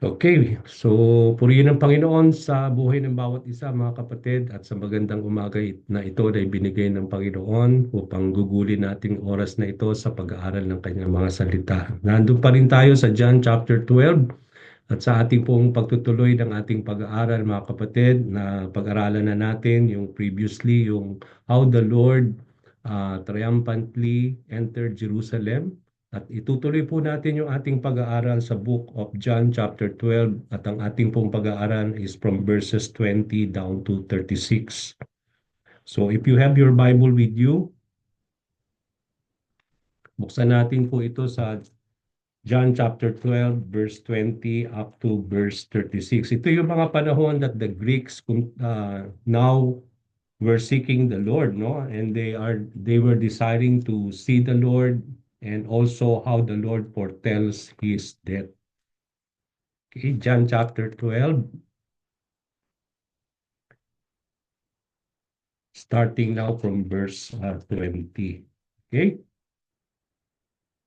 Okay, so purihin ang Panginoon sa buhay ng bawat isa mga kapatid at sa magandang umaga na ito ay binigay ng Panginoon upang gugulin nating oras na ito sa pag-aaral ng kanyang mga salita. Nandun pa rin tayo sa John chapter 12 at sa ating pong pagtutuloy ng ating pag-aaral mga kapatid na pag-aralan na natin yung previously yung how the Lord triumphantly entered Jerusalem at itutuloy po natin yung ating pag-aaral sa book of John chapter 12 at ang ating pong pag-aaral is from verses 20 down to 36. So if you have your Bible with you, buksan natin po ito sa John chapter 12 verse 20 up to verse 36. Ito yung mga panahon that the Greeks now were seeking the Lord, no? And they were desiring to see the Lord and also how the Lord foretells his death. Okay, John chapter 12, starting now from verse 20. Okay?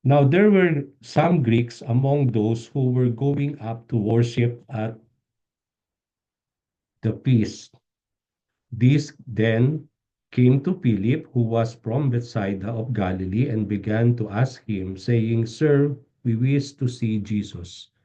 Now there were some Greeks among those who were going up to worship at the feast. These then came to Philip, who was from Bethsaida of Galilee, and began to ask him, saying, Sir, we wish to see Jesus.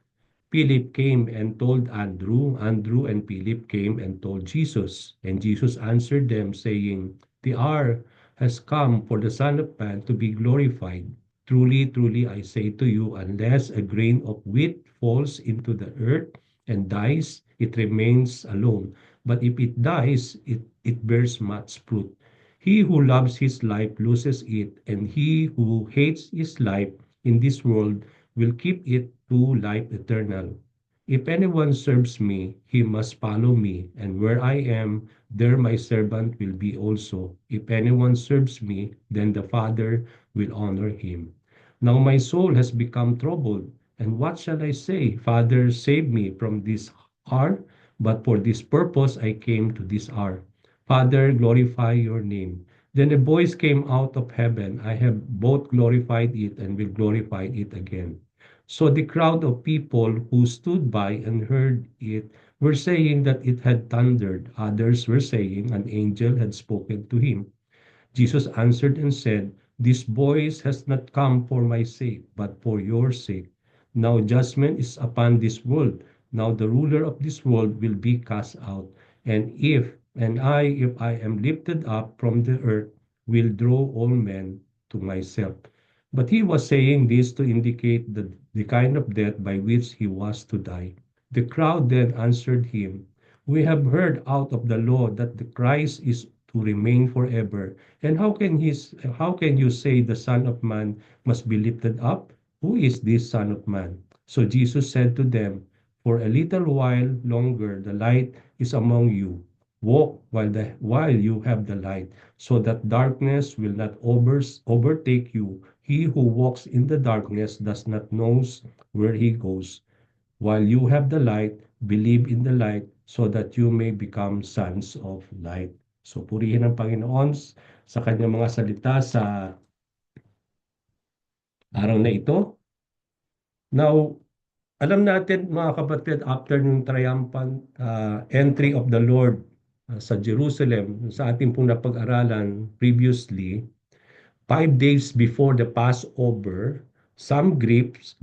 Philip came and told Andrew. Andrew and Philip came and told Jesus. And Jesus answered them, saying, The hour has come for the Son of Man to be glorified. Truly, truly, I say to you, unless a grain of wheat falls into the earth and dies, it remains alone. But if it dies, it bears much fruit. He who loves his life loses it, and he who hates his life in this world will keep it to life eternal. If anyone serves me, he must follow me, and where I am, there my servant will be also. If anyone serves me, then the Father will honor him. Now my soul has become troubled, and what shall I say? Father, save me from this hour, but for this purpose I came to this hour. Father, glorify your name. Then a voice came out of heaven, I have both glorified it and will glorify it again. So the crowd of people who stood by and heard it were saying that it had thundered. Others were saying an angel had spoken to him. Jesus answered and said, This voice has not come for my sake, but for your sake. Now judgment is upon this world. Now the ruler of this world will be cast out. If I am lifted up from the earth, will draw all men to myself. But he was saying this to indicate the kind of death by which he was to die. The crowd then answered him, We have heard out of the law that the Christ is to remain forever. And how can you say the Son of Man must be lifted up? Who is this Son of Man? So Jesus said to them, For a little while longer the light is among you. Walk while you have the light, so that darkness will not overtake you. He who walks in the darkness does not knows where he goes. While you have the light, believe in the light so that you may become sons of light. So purihin ang Panginoon sa kanyang mga salita sa araw na ito. Now, alam natin mga kapatid, after ng triumphant entry of the Lord sa Jerusalem, sa ating pong napag-aralan previously, 5 days before the Passover, some Greeks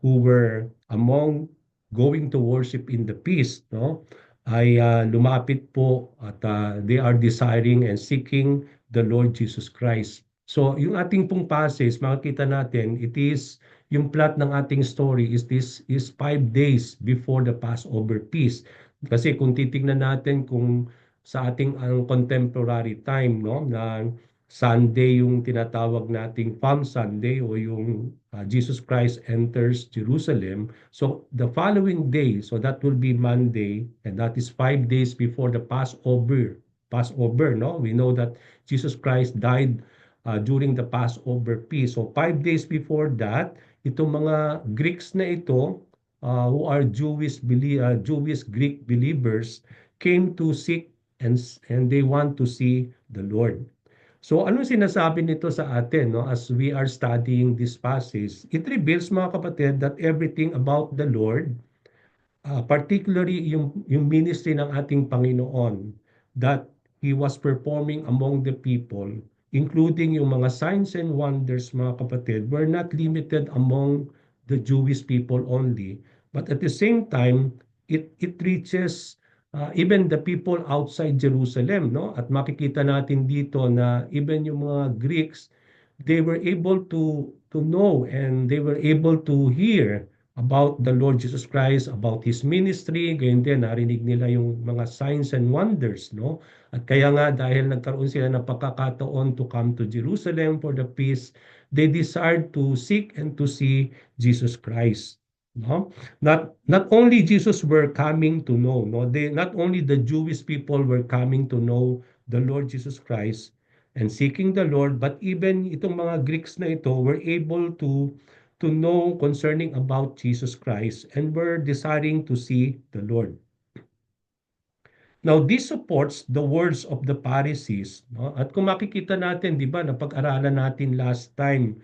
who were among going to worship in the feast, no, ay lumapit po at they are desiring and seeking the Lord Jesus Christ. So yung ating pong passage, makikita natin, it is yung plot ng ating story is 5 days before the Passover feast. Kasi kung titingnan natin kung sa ating ang contemporary time, no, na Sunday yung tinatawag nating Palm Sunday o yung Jesus Christ enters Jerusalem. So the following day, so that will be Monday, and that is 5 days before the Passover. Passover, no? We know that Jesus Christ died during the Passover feast. So 5 days before that, itong mga Greeks na ito, who are Jewish Greek believers, came to seek and they want to see the Lord. So ano sinasabi nito sa atin, no, as we are studying this passage? It reveals mga kapatid that everything about the Lord particularly yung ministry ng ating Panginoon that He was performing among the people, including yung mga signs and wonders, mga kapatid, were not limited among the Jewish people only, but at the same time, it reaches even the people outside Jerusalem, no? At makikita natin dito na even yung mga Greeks, they were able to know and they were able to hear about the Lord Jesus Christ, about His ministry, gayon din narinig nila yung mga signs and wonders, no? At kaya nga dahil nagkaroon sila ng pagkakataon to come to Jerusalem for the feast, they desired to seek and to see Jesus Christ, no? Not only Jesus were coming to know, no? Not only the Jewish people were coming to know the Lord Jesus Christ and seeking the Lord, but even itong mga Greeks na ito were able to know concerning about Jesus Christ and were desiring to see the Lord. Now, this supports the words of the Pharisees. No? At kung makikita natin, di ba, napag-aralan natin last time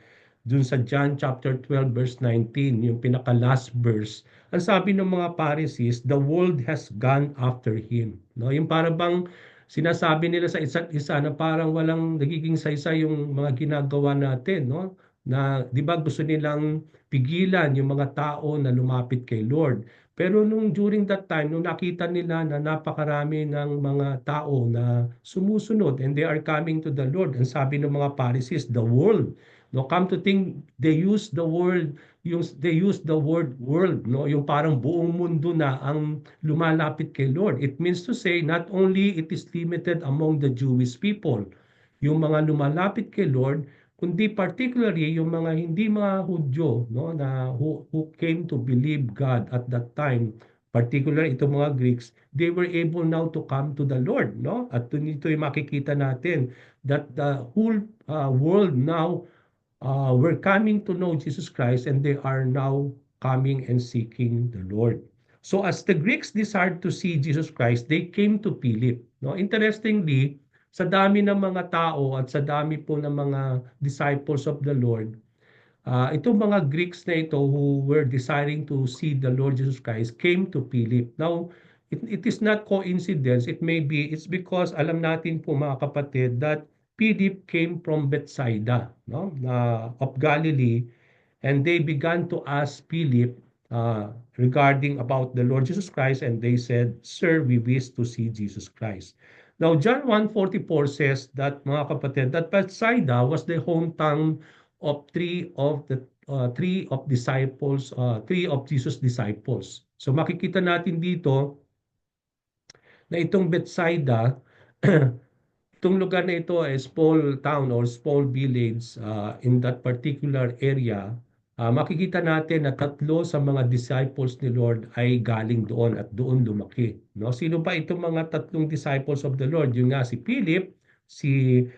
dun sa John chapter 12 verse 19, yung pinaka-last verse, ang sabi ng mga Pharisees, the world has gone after him. No? Yung para bang sinasabi nila sa isa't isa na parang walang nagiging saysay yung mga ginagawa natin, no? Na 'di ba gusto nilang pigilan yung mga tao na lumapit kay Lord. Pero nung during that time, nung nakita nila na napakarami ng mga tao na sumusunod and they are coming to the Lord, ang sabi ng mga Pharisees, the world. No, come to think, they use the word world, no, yung parang buong mundo na ang lumalapit kay Lord. It means to say, not only it is limited among the Jewish people, yung mga lumalapit kay Lord, kundi particularly yung mga hindi mga Hudyo, no, na who came to believe God at that time, particularly itong mga Greeks, they were able now to come to the Lord, no? At dito yung makikita natin that the whole world now were coming to know Jesus Christ and they are now coming and seeking the Lord. So as the Greeks desired to see Jesus Christ, they came to Philip. No? Interestingly, sa dami ng mga tao at sa dami po ng mga disciples of the Lord, itong mga Greeks na ito who were desiring to see the Lord Jesus Christ came to Philip. Now, it is not coincidence. It's because alam natin po mga kapatid that Philip came from Bethsaida, no, of Galilee, and they began to ask Philip regarding about the Lord Jesus Christ, and they said, "Sir, we wish to see Jesus Christ." Now, John 1:44 says that, mga kapatid, that Bethsaida was the hometown of three of Jesus' disciples. So makikita natin dito na itong Bethsaida, itong lugar na ito ay small town or small village in that particular area. Makikita natin na tatlo sa mga disciples ni Lord ay galing doon at doon lumaki. No? Sino ba itong mga tatlong disciples of the Lord? Yung nga si Philip, si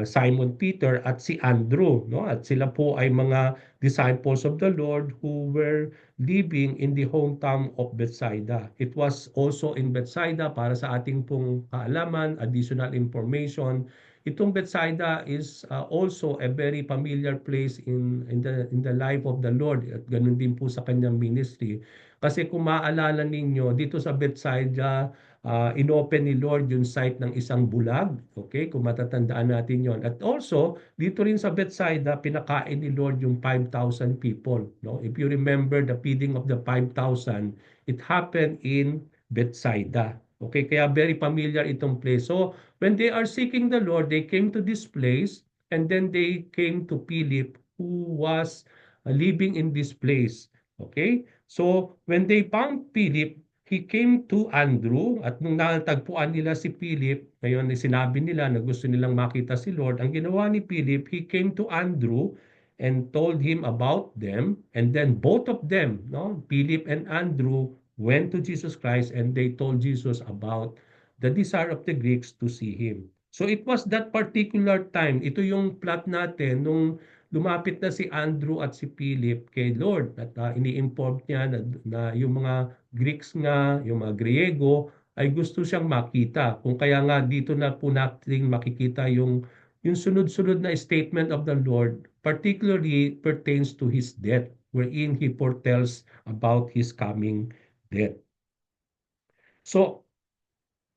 Simon Peter at si Andrew, no? At sila po ay mga disciples of the Lord who were living in the hometown of Bethsaida. It was also in Bethsaida, para sa ating pong kaalaman, additional information. Itong Bethsaida is also a very familiar place in the life of the Lord at ganun din po sa kanyang ministry. Kasi kung maaalala ninyo, dito sa Bethsaida, inopen ni Lord yung site ng isang bulag. Okay, kung matatandaan natin yon. At also, dito rin sa Bethsaida, pinakain ni Lord yung 5,000 people. No? If you remember the feeding of the 5,000, it happened in Bethsaida. Okay, kaya very familiar itong place. So, when they are seeking the Lord, they came to this place and then they came to Philip who was living in this place. Okay? So, when they found Philip, he came to Andrew at nung natagpuan nila si Philip, ngayon sinabi nila na gusto nilang makita si Lord, ang ginawa ni Philip, he came to Andrew and told him about them, and then both of them, no, Philip and Andrew, went to Jesus Christ and they told Jesus about the desire of the Greeks to see Him. So it was that particular time, ito yung plot natin, nung lumapit na si Andrew at si Philip kay Lord at ini-inform niya na yung mga Greeks nga, yung mga Griego, ay gusto siyang makita. Kung kaya nga dito na po natin makikita yung sunod-sunod na statement of the Lord, particularly pertains to His death, wherein He foretells about His coming death. So,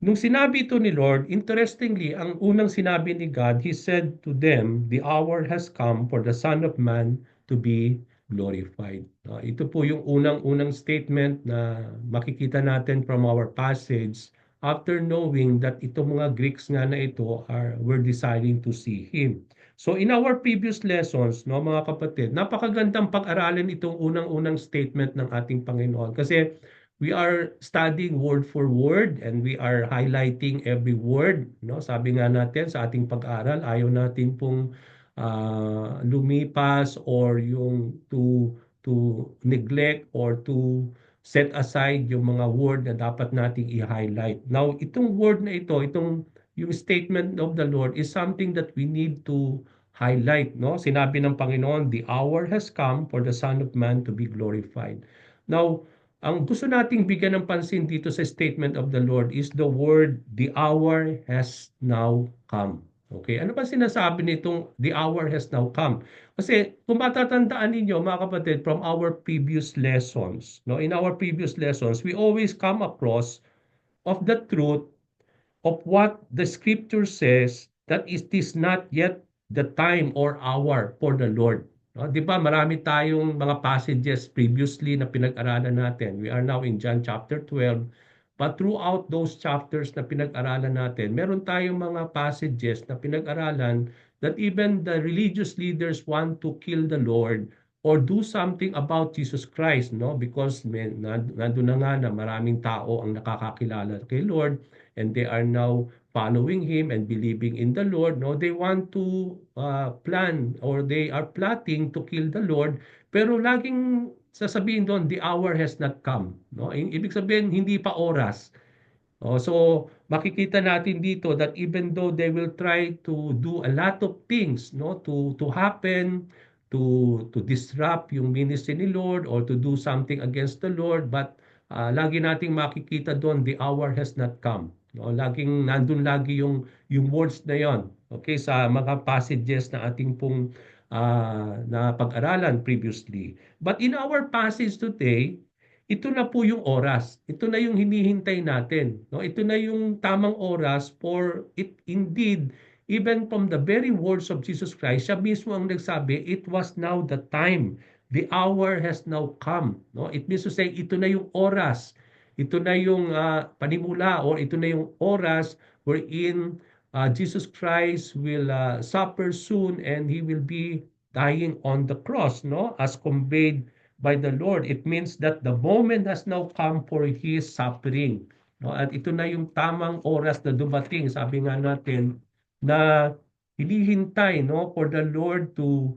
nung sinabi ito ni Lord, interestingly, ang unang sinabi ni God, He said to them, "The hour has come for the Son of Man to be glorified." Ito po yung unang-unang statement na makikita natin from our passage after knowing that itong mga Greeks nga na ito were desiring to see Him. So in our previous lessons, no, mga kapatid, napakagandang pag-aralin itong unang-unang statement ng ating Panginoon kasi we are studying word for word and we are highlighting every word, no? Sabi nga natin sa ating pag-aaral, ayaw natin pong lumipas or yung to neglect or to set aside yung mga word na dapat nating i-highlight. Now, itong word na ito, yung statement of the Lord is something that we need to highlight, no? Sinabi ng Panginoon, "The hour has come for the Son of Man to be glorified." Now, ang gusto nating bigyan ng pansin dito sa statement of the Lord is the word, "The hour has now come." Okay, ano ba sinasabi nitong "the hour has now come"? Kasi kung matatandaan ninyo mga kapatid from our previous lessons, no, in our previous lessons, we always come across of the truth of what the scripture says that it is not yet the time or hour for the Lord. No? Di ba marami tayong mga passages previously na pinag-aralan natin. We are now in John chapter 12. But throughout those chapters na pinag-aralan natin, meron tayong mga passages na pinag-aralan that even the religious leaders want to kill the Lord or do something about Jesus Christ, no? Because nandun na nga na maraming tao ang nakakakilala kay Lord and they are now following him and believing in the Lord. No, they want to plan or they are plotting to kill the Lord, pero laging sasabihin doon, the hour has not come. No, ibig sabihin hindi pa oras. Oh, so makikita natin dito that even though they will try to do a lot of things, no, to happen, to disrupt yung ministry ni Lord or to do something against the Lord, but lagi nating makikita doon the hour has not come. No, laging nandun lagi yung words na yon. Okay, sa mga passages na ating pong na pag-aralan previously. But in our passage today, ito na po yung oras. Ito na yung hinihintay natin. No? Ito na yung tamang oras for it indeed, even from the very words of Jesus Christ, siya mismo ang nagsabi, it was now the time. The hour has now come. No? It means to say, ito na yung oras. Ito na yung panimula or ito na yung oras wherein Jesus Christ will suffer soon and He will be dying on the cross, no? As conveyed by the Lord. It means that the moment has now come for His suffering. No? At ito na yung tamang oras na dumating, sabi nga natin, na hinihintay, no, for the Lord to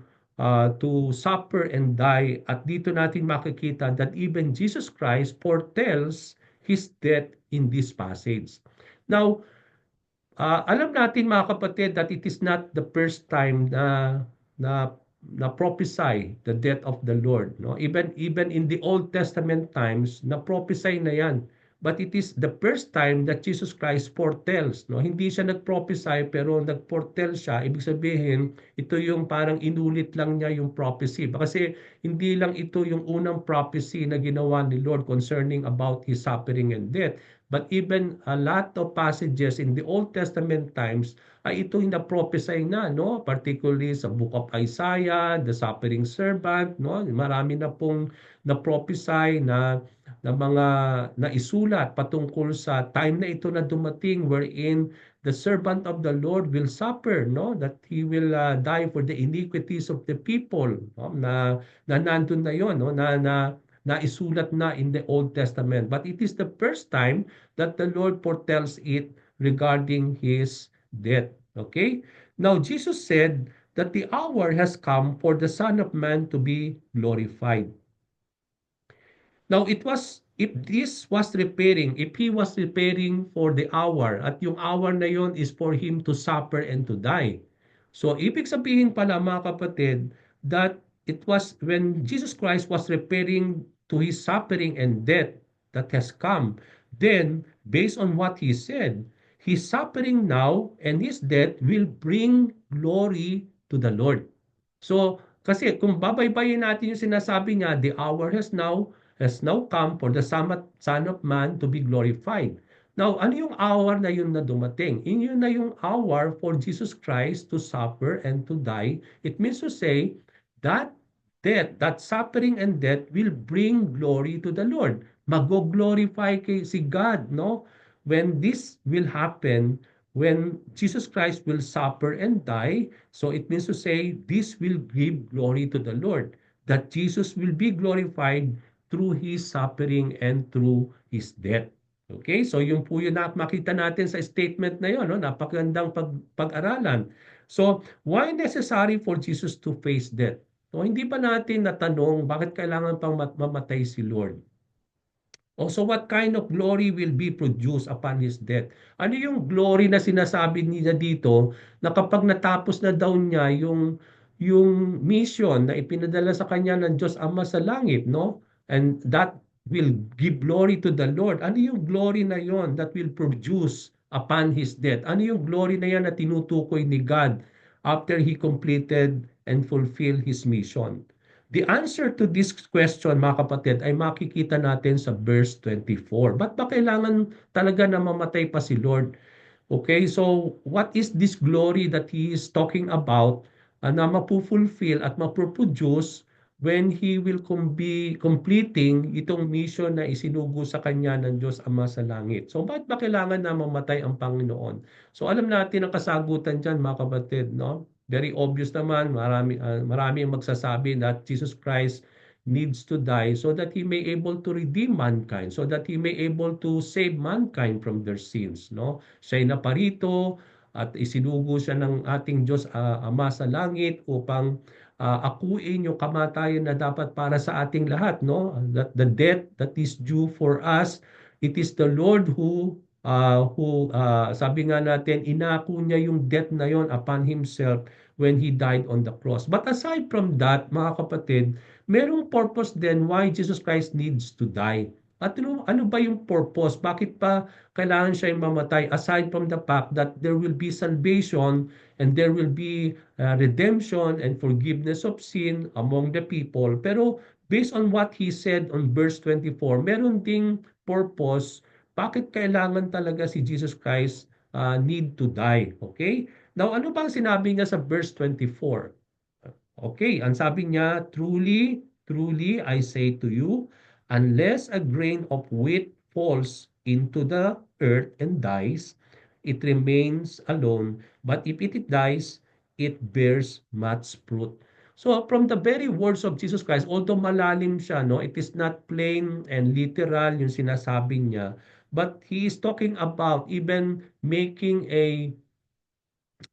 suffer and die. At dito natin makikita that even Jesus Christ foretells His death in this passage. Now, alam natin mga kapatid that it is not the first time na na prophesy the death of the Lord, no? Even in the Old Testament times na prophesy na 'yan. But it is the first time that Jesus Christ foretells, no? Hindi siya nag-prophesy pero nag-foretell siya. Ibig sabihin, ito yung parang inulit lang niya yung prophecy. Kasi hindi lang ito yung unang prophecy na ginawa ni Lord concerning about His suffering and death. But even a lot of passages in the Old Testament times ay ito yung na-prophesy na, no? Particularly sa Book of Isaiah, the suffering servant, no? Marami na pong na-prophesy na mga naisulat patungkol sa time na ito na dumating wherein the servant of the Lord will suffer, no? That he will die for the iniquities of the people, no? Na nandun na yon, no? Naisulat na in the Old Testament. But it is the first time that the Lord foretells it regarding His death. Okay? Now, Jesus said that the hour has come for the Son of Man to be glorified. Now, if He was preparing for the hour, at yung hour na yon is for Him to suffer and to die. So, ibig sabihin pala mga kapatid, that it was when Jesus Christ was preparing to His suffering and death that has come, then, based on what He said, His suffering now and His death will bring glory to the Lord. So, kasi kung babaybayin natin yung sinasabi niya, the hour has now, has now come for the Son of Man to be glorified. Now, ano yung hour na yun na dumating? Yun na yung hour for Jesus Christ to suffer and to die. It means to say that death, that suffering and death will bring glory to the Lord. Mag-glorify kay si God, no? When this will happen, when Jesus Christ will suffer and die, so it means to say this will give glory to the Lord. That Jesus will be glorified through His suffering and through His death. Okay, so yung po yun na makita natin sa statement na yun, no? Napakagandang pag-aralan. So, why necessary for Jesus to face death? So, hindi pa natin natanong bakit kailangan pang mamatay si Lord. Also, what kind of glory will be produced upon His death? Ano yung glory na sinasabi niya dito na kapag natapos na daw niya yung mission na ipinadala sa kanya ng Diyos Ama sa langit, no? And that will give glory to the Lord. Ano yung glory na yon that will produce upon His death? Ano yung glory na yan na tinutukoy ni God after He completed and fulfilled His mission? The answer to this question, mga kapatid, ay makikita natin sa verse 24. Ba't ba kailangan talaga na mamatay pa si Lord? Okay, so what is this glory that He is talking about na mapufulfill at mapuproduce when He will be completing itong mission na isinugo sa Kanya ng Diyos Ama sa langit? So, ba't ba kailangan na mamatay ang Panginoon? So, alam natin ang kasagutan dyan, mga kapatid, no? Very obvious naman, marami ang magsasabi that Jesus Christ needs to die so that He may able to redeem mankind, so that He may able to save mankind from their sins, no? Siya'y naparito at isinugo siya ng ating Diyos Ama sa langit upang akuin yung kamatayan na dapat para sa ating lahat, no? That the death that is due for us, it is the Lord who sabi nga natin, inako niya yung death na yon upon Himself when He died on the cross. But aside from that, mga kapatid, merong purpose din why Jesus Christ needs to die. At ano ba yung purpose? Bakit pa kailangan siya mamatay? Aside from the fact that there will be salvation and there will be redemption and forgiveness of sin among the people. Pero based on what He said on verse 24, meron ding purpose bakit kailangan talaga si Jesus Christ need to die. Okay? Now, ano bang sinabi niya sa verse 24? Okay, ang sabi niya, truly, truly, I say to you, unless a grain of wheat falls into the earth and dies, it remains alone. But if it dies, it bears much fruit. So from the very words of Jesus Christ, although malalim siya, no, it is not plain and literal yung sinasabi niya, but He is talking about even making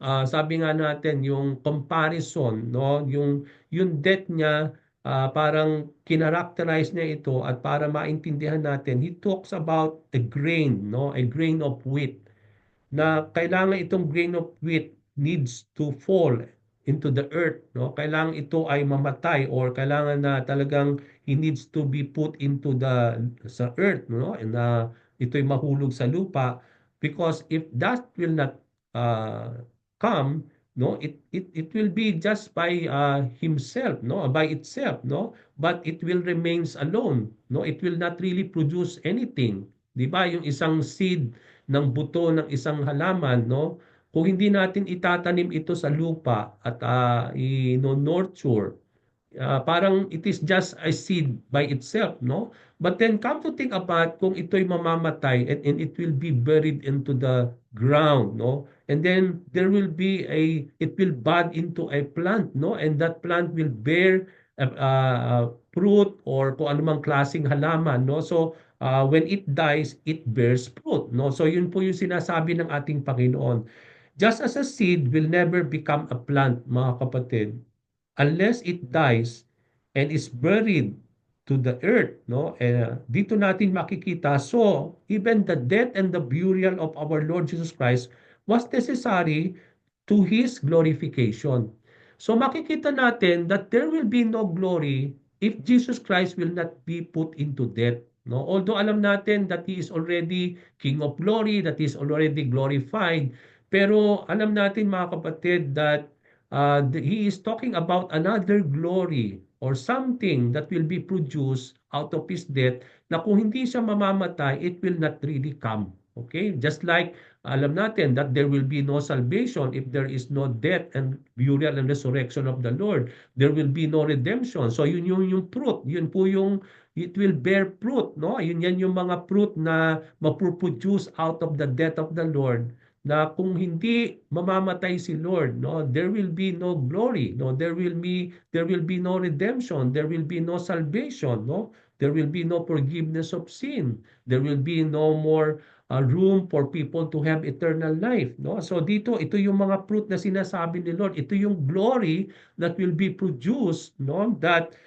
sabi nga natin yung comparison, no, yung death niya, parang kinaracterize niya ito at para maintindihan natin, he talks about a grain, no, a grain of wheat na kailangan itong grain of wheat needs to fall into the earth, no? Kailangan ito ay mamatay or kailangan na talagang he needs to be put into sa earth, no? And ito'y mahulog sa lupa because if that will not come, no, it will be just by himself, no, by itself, no, but it will remains alone, no, it will not really produce anything, di ba? Yung isang seed ng buto ng isang halaman, no? Kung hindi natin itatanim ito sa lupa at i-nurture, parang it is just a seed by itself, no? But then come to think about kung ito'y mamamatay and it will be buried into the ground, no? And then there will be it will bud into a plant, no? And that plant will bear fruit or kung anumang klaseng halaman, no? So, when it dies, it bears fruit, no? So, yun po yung sinasabi ng ating Panginoon. Just as a seed will never become a plant, mga kapatid, unless it dies and is buried to the earth, no? Dito natin makikita, so even the death and the burial of our Lord Jesus Christ was necessary to His glorification. So makikita natin that there will be no glory if Jesus Christ will not be put into death. No? Although alam natin that He is already King of Glory, that He is already glorified, pero alam natin mga kapatid that He is talking about another glory or something that will be produced out of his death na kung hindi siya mamamatay, it will not really come. Okay? Just like alam natin that there will be no salvation if there is no death and burial and resurrection of the Lord. There will be no redemption. So yun yung fruit. Yun po yung it will bear fruit, no? Yun yan yung mga fruit na mapuproduce out of the death of the Lord na kung hindi mamamatay si Lord, no, there will be no glory, no, there will be no redemption, there will be no salvation, no, there will be no forgiveness of sin, there will be no more room for people to have eternal life, no. So dito ito yung mga fruit na sinasabi ni Lord, ito yung glory that will be produced, no, that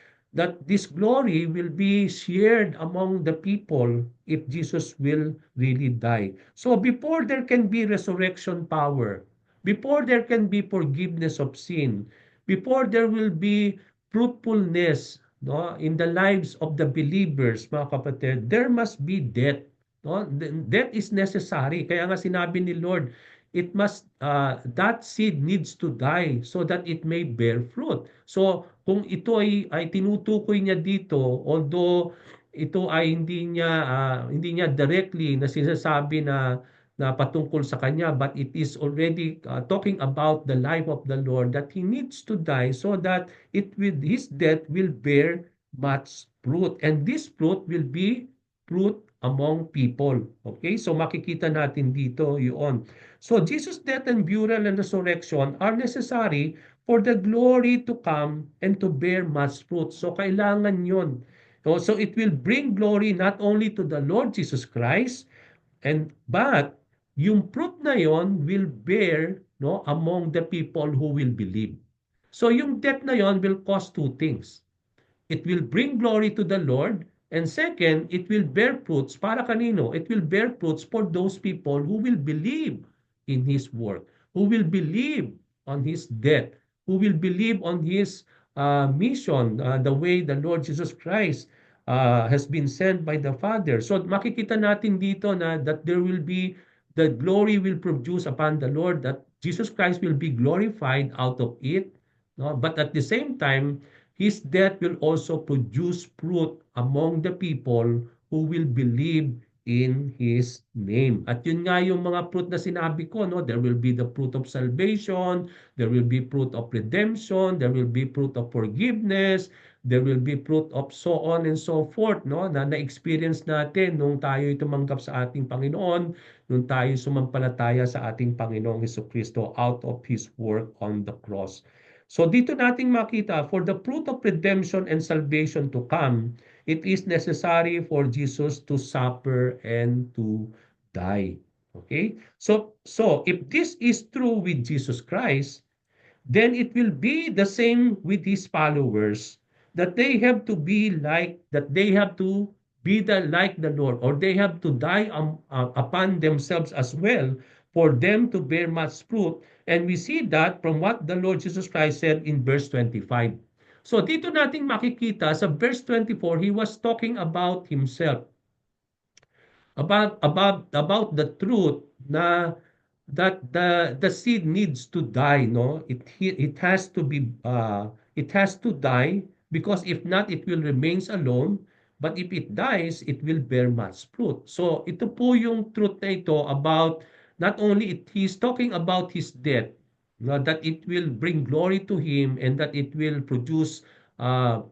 this glory will be shared among the people if Jesus will really die. So before there can be resurrection power, before there can be forgiveness of sin, before there will be fruitfulness, no, in the lives of the believers, mga kapatid, there must be death. No? Death is necessary. Kaya nga sinabi ni Lord, it must that seed needs to die so that it may bear fruit. So kung ito ay tinutukoy niya dito, although ito ay hindi niya directly na sinasabi na patungkol sa kanya, but it is already talking about the life of the Lord that he needs to die so that it with his death will bear much fruit, and this fruit will be fruit among people. Okay, so makikita natin dito yun. So Jesus' death and burial and resurrection are necessary for the glory to come and to bear much fruit. So kailangan yun. So it will bring glory not only to the Lord Jesus Christ, but yung fruit na yon will bear, no, among the people who will believe. So yung death na yon will cause two things. It will bring glory to the Lord, and second, it will bear fruits para kanino? It will bear fruits for those people who will believe in His work, who will believe on His death, who will believe on His mission, the way the Lord Jesus Christ has been sent by the Father. So makikita natin dito na that there will be the glory will produce upon the Lord, that Jesus Christ will be glorified out of it. No? But at the same time, his death will also produce fruit among the people who will believe in His name. At yun nga yung mga fruit na sinabi ko, no? There will be the fruit of salvation, there will be fruit of redemption, there will be fruit of forgiveness, there will be fruit of so on and so forth, no? Na na-experience natin nung tayo tumanggap sa ating Panginoon, nung tayo sumampalataya sa ating Panginoong Hesukristo out of His work on the cross. So dito nating makita, for the fruit of redemption and salvation to come, it is necessary for Jesus to suffer and to die. Okay? So if this is true with Jesus Christ, then it will be the same with his followers, that they have to be like the Lord, or they have to die upon themselves as well for them to bear much fruit. And we see that from what the Lord Jesus Christ said in verse 25. So dito nating makikita sa verse 24, he was talking about himself, about the truth na that the seed needs to die, no, it has to be it has to die, because if not it will remains alone, but if it dies it will bear much fruit. So ito po yung truth na ito about not only he's talking about his death, no, that it will bring glory to him and that it will produce uh,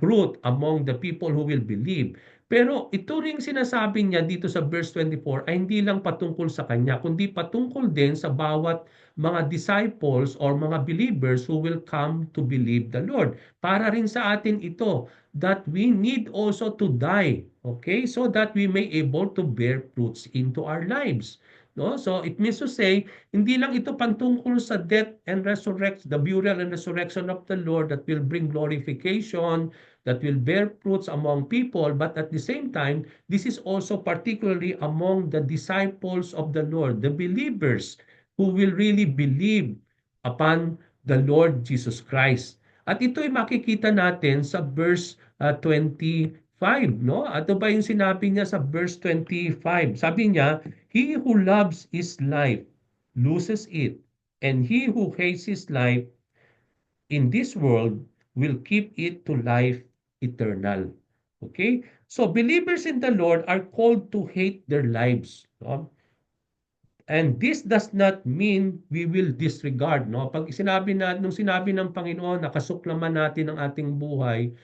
fruit among the people who will believe. Pero ito ring sinasabi niya dito sa verse 24 ay hindi lang patungkol sa kanya, kundi patungkol din sa bawat mga disciples or mga believers who will come to believe the Lord. Para rin sa atin ito, that we need also to die, okay? So that we may able to bear fruits into our lives. No? So it means to say, hindi lang ito pantungkol sa death and resurrection, the burial and resurrection of the Lord that will bring glorification, that will bear fruits among people, but at the same time, this is also particularly among the disciples of the Lord, the believers who will really believe upon the Lord Jesus Christ. At ito'y makikita natin sa verse 25, no? Ato ba yung sinabi niya sa verse 25? Sabi niya, he who loves his life loses it, and he who hates his life in this world will keep it to life eternal. Okay? So believers in the Lord are called to hate their lives. No? And this does not mean we will disregard. No? Pag nung sinabi ng Panginoon na kasuklaman natin ang ating buhay,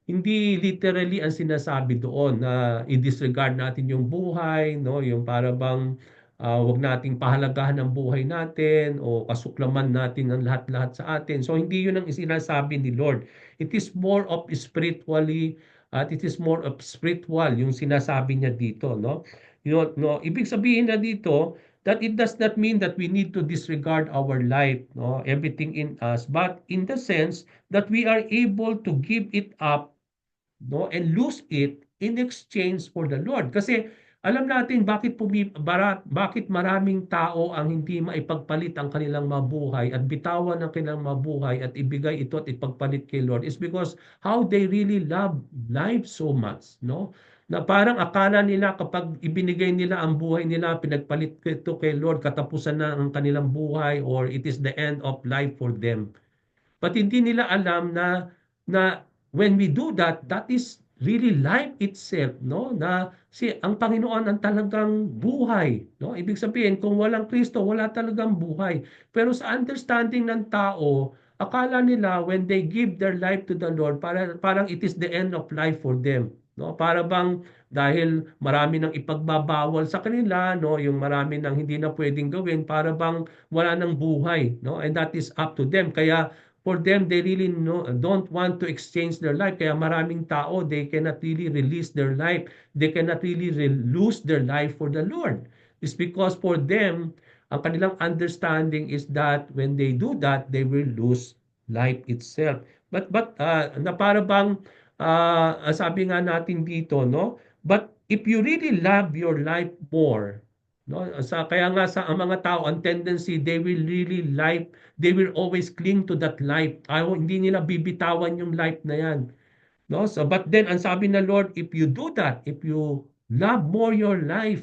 hindi literally ang sinasabi doon na i-disregard natin yung buhay, no? Yung para bang wag nating pahalagahan ang buhay natin o kasuklaman natin ang lahat-lahat sa atin. So hindi yun ang sinasabi ni Lord. It is more of spiritually at it is more of spiritual yung sinasabi niya dito, no? No, ibig sabihin na dito that it does not mean that we need to disregard our life, no? Everything in us, but in the sense that we are able to give it up, no, and lose it in exchange for the Lord. Kasi alam natin bakit maraming tao ang hindi maipagpalit ang kanilang mabuhay at bitawan ang kanilang mabuhay at ibigay ito at ipagpalit kay Lord is because how they really love life so much, no? Na parang akala nila kapag ibinigay nila ang buhay nila, pinagpalit ito kay Lord, katapusan na ang kanilang buhay or it is the end of life for them. But hindi nila alam na when we do that, that is really life itself, no? Na si ang Panginoon ang talagang buhay, no? Ibig sabihin, kung walang Kristo, wala talagang buhay. Pero sa understanding ng tao, akala nila when they give their life to the Lord, parang it is the end of life for them, no? Para bang dahil marami nang ipagbabawal sa kanila, no? Yung marami nang hindi na pwedeng gawin, para bang wala nang buhay, no? And that is up to them. Kaya for them, they really don't want to exchange their life. Kaya maraming tao, they cannot really release their life. They cannot really lose their life for the Lord. It's because for them, ang kanilang understanding is that when they do that, they will lose life itself. But na para bang sabi nga natin dito, no? But if you really love your life more, no? Kaya nga sa ang mga tao, ang tendency, they will always cling to that life. Hindi nila bibitawan yung life na yan. No? So, but then, ang sabi na Lord, if you do that, if you love more your life,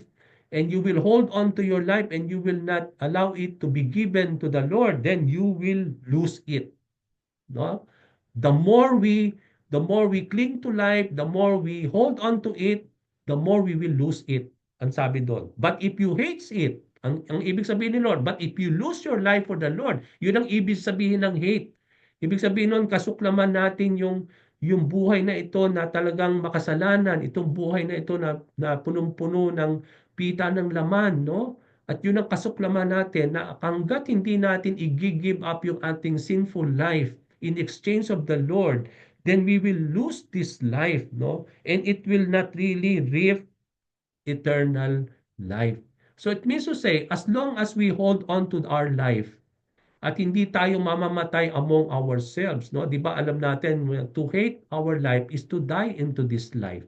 and you will hold on to your life, and you will not allow it to be given to the Lord, then you will lose it. No? The more we the more we cling to life, the more we hold on to it, the more we will lose it. Ang sabi doon. But if you hate it, ang ibig sabihin ni Lord, but if you lose your life for the Lord, yun ang ibig sabihin ng hate. Ibig sabihin nun, kasuklaman natin yung buhay na ito na talagang makasalanan, itong buhay na ito na punong-puno ng pita ng laman, no? At yun ang kasuklaman natin na hanggat hindi natin i-give up yung ating sinful life in exchange of the Lord, then we will lose this life, no? And it will not really reap eternal life. So it means to say, as long as we hold on to our life, at hindi tayo mamamatay among ourselves, no? 'Di ba alam natin to hate our life is to die into this life.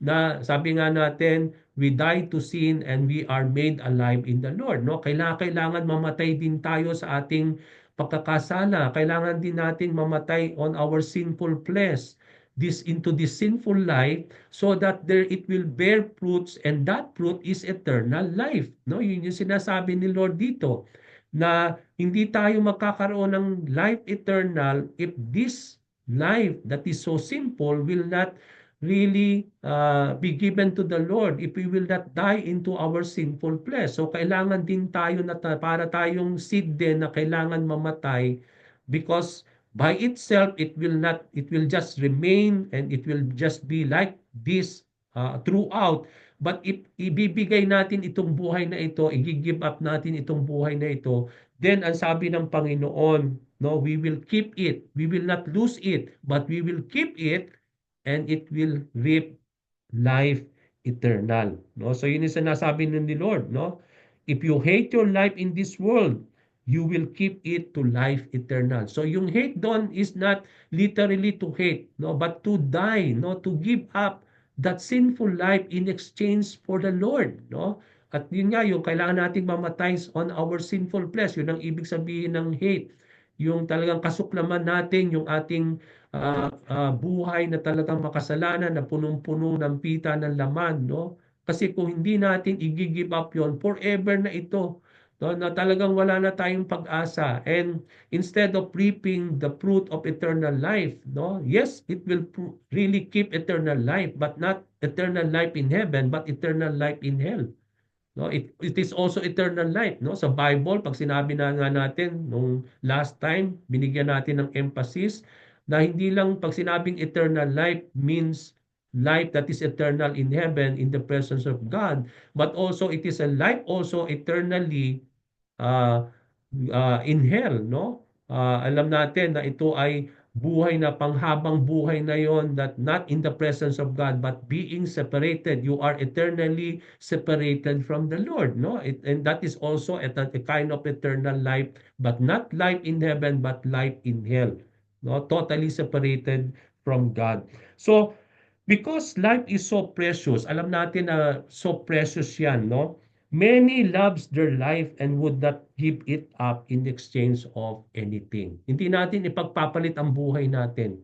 Na sabi nga natin, we die to sin and we are made alive in the Lord, no? Kailangan mamatay din tayo sa ating pagkakasala. Kailangan din natin mamatay on our sinful flesh, this into this sinful life, so that there it will bear fruits, and that fruit is eternal life, no? Yun yung sinasabi ni Lord dito, na hindi tayo magkakaroon ng life eternal if this life that is so simple will not really be given to the Lord, if we will not die into our sinful flesh. So kailangan din tayo na para tayong seed din na kailangan mamatay, because by itself it will just remain and it will just be like this throughout. But if ibibigay natin itong buhay na ito, i-give up natin itong buhay na ito, then ang sabi ng Panginoon, no, we will keep it. We will not lose it, but we will keep it, and it will reap life eternal. No? So yun yung sinasabi ni Lord, no? If you hate your life in this world, you will keep it to life eternal. So yung hate doon is not literally to hate, no, but to die, no, to give up that sinful life in exchange for the Lord, no? At yun nga, yung kailangan nating mamatay on our sinful flesh, yun ang ibig sabihin ng hate. Yung talagang kasuklaman natin, yung ating buhay na talagang makasalanan na punong-puno ng pita ng laman, no? Kasi kung hindi natin i-give up yon, forever na ito, no, na talagang wala na tayong pag-asa. And instead of reaping the fruit of eternal life, no, yes, it will really keep eternal life, but not eternal life in heaven, but eternal life in hell. No, it is also eternal life, no? Sa Bible, pag sinabi na nga natin nung last time, binigyan natin ng emphasis na hindi lang pag sinabing eternal life means life that is eternal in heaven in the presence of God, but also it is a life also eternally uh, in hell, no? Alam natin na ito ay buhay na panghabang buhay na yon, that not in the presence of God but being separated. You are eternally separated from the Lord, no? And that is also a kind of eternal life, but not life in heaven but life in hell, no? Totally separated from God. So because life is so precious, alam natin na so precious yan, no? Many loves their life and would not give it up in exchange of anything. Hindi natin ipagpapalit ang buhay natin.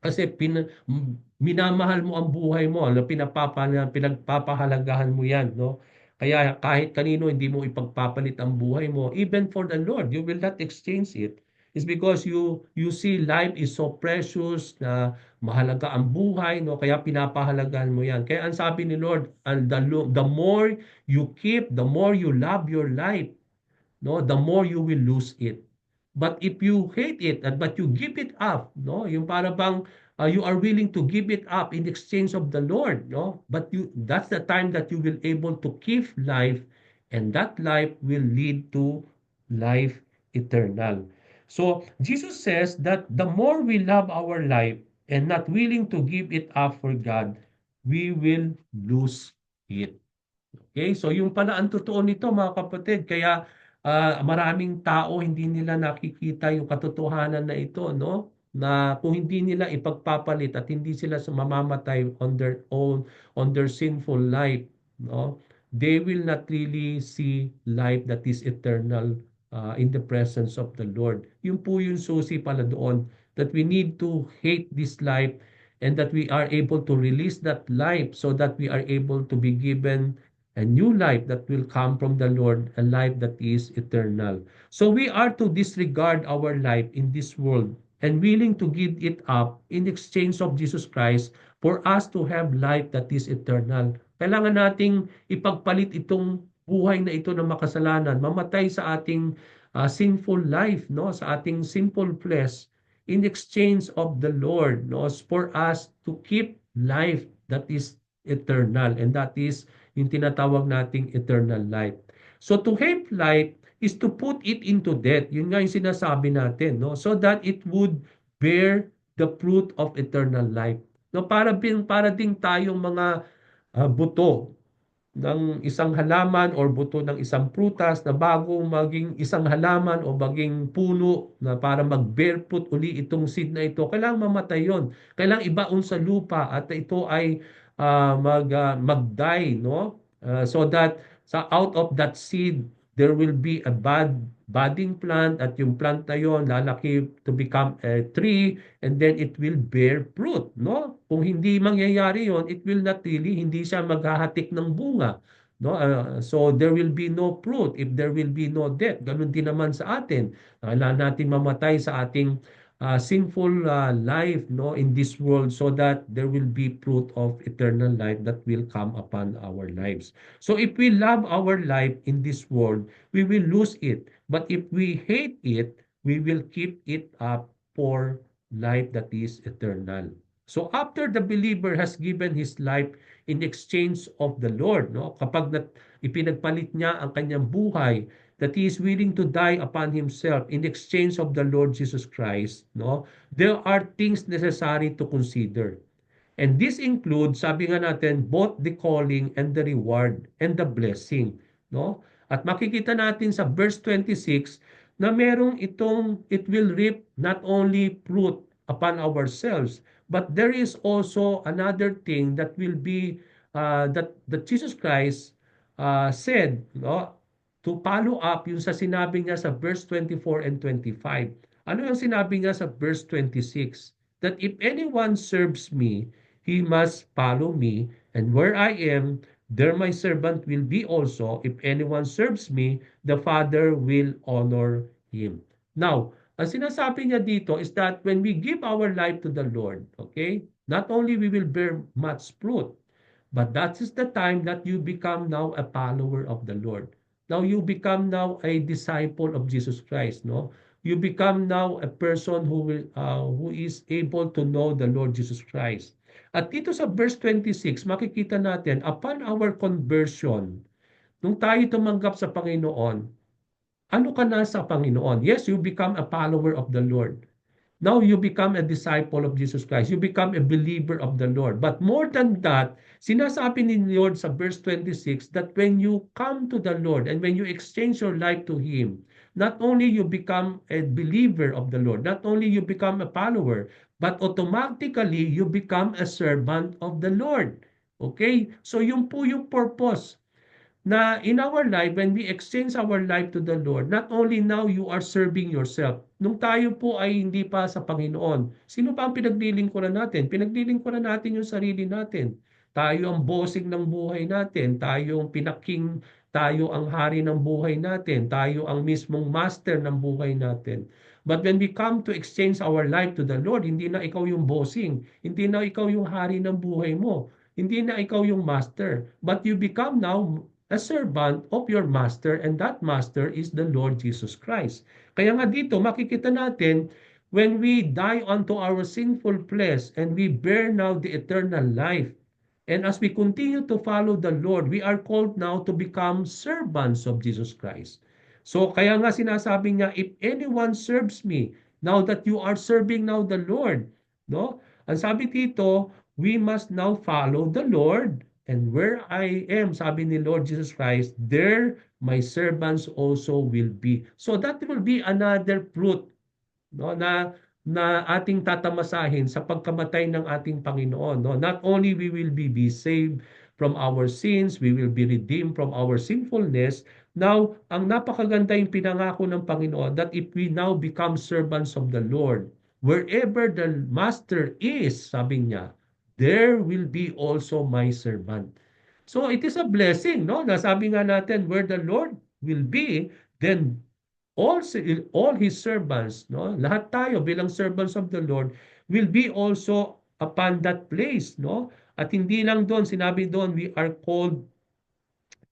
Kasi minamahal mo ang buhay mo, ano, pinagpapahalagahan mo yan, no? Kaya kahit kanino hindi mo ipagpapalit ang buhay mo, even for the Lord, you will not exchange it. It's because you see life is so precious na mahalaga ang buhay, no? Kaya pinapahalagahan mo yan. Kaya ang sabi ni Lord, and the more you keep, the more you love your life, no, the more you will lose it. But if you hate it, but you give it up, no, yung para bang you are willing to give it up in exchange of the Lord, no, but that's the time that you will able to keep life, and that life will lead to life eternal. So Jesus says that the more we love our life and not willing to give it up for God, we will lose it. Okay, so yung pala ang totoo nito mga kapatid, kaya maraming tao hindi nila nakikita yung katotohanan na ito, no? Na kung hindi nila ipagpapalit at hindi sila mamamatay on their sinful life, no? They will not really see life that is eternal in the presence of the Lord. Yung po yung susi pala doon, that we need to hate this life and that we are able to release that life so that we are able to be given a new life that will come from the Lord, a life that is eternal. So we are to disregard our life in this world and willing to give it up in exchange of Jesus Christ for us to have life that is eternal. Kailangan nating ipagpalit itong buhay na ito ng makasalanan, mamatay sa ating sinful life, no, sa ating sinful flesh in exchange of the Lord, no, for us to keep life that is eternal, and that is yung tinatawag nating eternal life. So to have life is to put it into death. Yun nga yung sinasabi natin, no? So that it would bear the fruit of eternal life. No, para ding tayong mga buto ng isang halaman or buto ng isang prutas na bago maging isang halaman o maging puno na para mag-bear fruit uli itong seed na ito, kailangang mamatay yon. Kailangang ibaon sa lupa at ito ay mag-die, no? So that out of that seed, there will be a budding plant at yung plant na yon lalaki to become a tree and then it will bear fruit, no? Kung hindi mangyayari yon, it will not really, hindi siya maghahatik ng bunga, no? So there will be no fruit if there will be no death. Ganun din naman sa atin. Kailangan natin mamatay sa ating sinful life, no, in this world so that there will be fruit of eternal life that will come upon our lives. So if we love our life in this world, we will lose it. But if we hate it, we will keep it up for life that is eternal. So after the believer has given his life in exchange of the Lord, no, kapag ipinagpalit niya ang kanyang buhay, that he is willing to die upon himself in exchange of the Lord Jesus Christ, no, there are things necessary to consider. And this includes, sabi nga natin, both the calling and the reward and the blessing, no? At makikita natin sa verse 26 na merong itong it will reap not only fruit upon ourselves, but there is also another thing that will be that Jesus Christ said, no? To follow up yung sa sinabi niya sa verse 24 and 25. Ano yung sinabi niya sa verse 26? That if anyone serves me, he must follow me, and where I am, there my servant will be also. If anyone serves me, the Father will honor him. Now, ang sinasabi niya dito is that when we give our life to the Lord, okay, not only we will bear much fruit, but that is the time that you become now a follower of the Lord. Now you become now a disciple of Jesus Christ, no? You become now a person who is able to know the Lord Jesus Christ. At dito sa verse 26, makikita natin, upon our conversion, nung tayo tumanggap sa Panginoon, ano ka na sa Panginoon? Yes, you become a follower of the Lord. Now you become a disciple of Jesus Christ. You become a believer of the Lord. But more than that, sinasabi ni Lord sa verse 26 that when you come to the Lord and when you exchange your life to Him, not only you become a believer of the Lord, not only you become a follower, but automatically you become a servant of the Lord. Okay? So yun po yung purpose na in our life, when we exchange our life to the Lord, not only now you are serving yourself. Nung tayo po ay hindi pa sa Panginoon, sino pa ang pinaglilingkuran natin? Pinaglilingkuran natin yung sarili natin. Tayo ang bossing ng buhay natin. Tayo ang pinaking, tayo ang hari ng buhay natin. Tayo ang mismong master ng buhay natin. But when we come to exchange our life to the Lord, hindi na ikaw yung bossing. Hindi na ikaw yung hari ng buhay mo. Hindi na ikaw yung master. But you become now a servant of your master, and that master is the Lord Jesus Christ. Kaya nga dito makikita natin, when we die unto our sinful flesh and we bear now the eternal life, and as we continue to follow the Lord, we are called now to become servants of Jesus Christ. So kaya nga sinasabi niya, if anyone serves me, now that you are serving now the Lord, no? Ang sabi dito, we must now follow the Lord. And where I am, sabi ni Lord Jesus Christ, there my servants also will be. So that will be another fruit, no, na ating tatamasahin sa pagkamatay ng ating Panginoon, no. Not only we will be saved from our sins, we will be redeemed from our sinfulness. Now, ang napakaganda yung pinangako ng Panginoon that if we now become servants of the Lord, wherever the master is, sabi niya, there will be also my servant. So it is a blessing, no? Nasabi nga natin, where the Lord will be, then all his servants, no? Lahat tayo bilang servants of the Lord will be also upon that place, no? At hindi lang doon, sinabi doon, we are called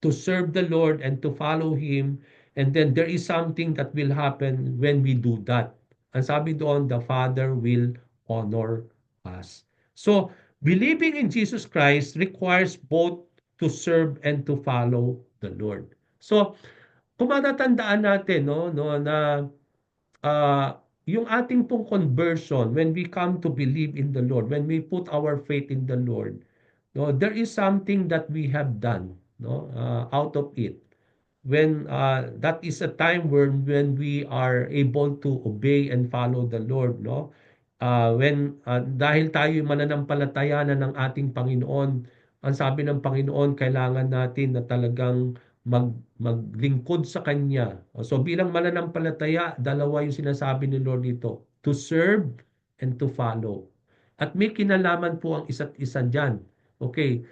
to serve the Lord and to follow Him. And then there is something that will happen when we do that. Ang sabi doon, the Father will honor us. So, believing in Jesus Christ requires both to serve and to follow the Lord. So, kung matatandaan natin, no, na yung ating pong conversion, when we come to believe in the Lord, when we put our faith in the Lord, no, there is something that we have done, no, out of it. When that is a time when we are able to obey and follow the Lord, no? When dahil tayo mananampalataya na ng ating Panginoon, ang sabi ng Panginoon, kailangan natin na talagang maglingkod sa Kanya. So bilang mananampalataya, dalawa yung sinasabi ni Lord dito, to serve and to follow. At may kinalaman po ang isa't isa dyan. Okay,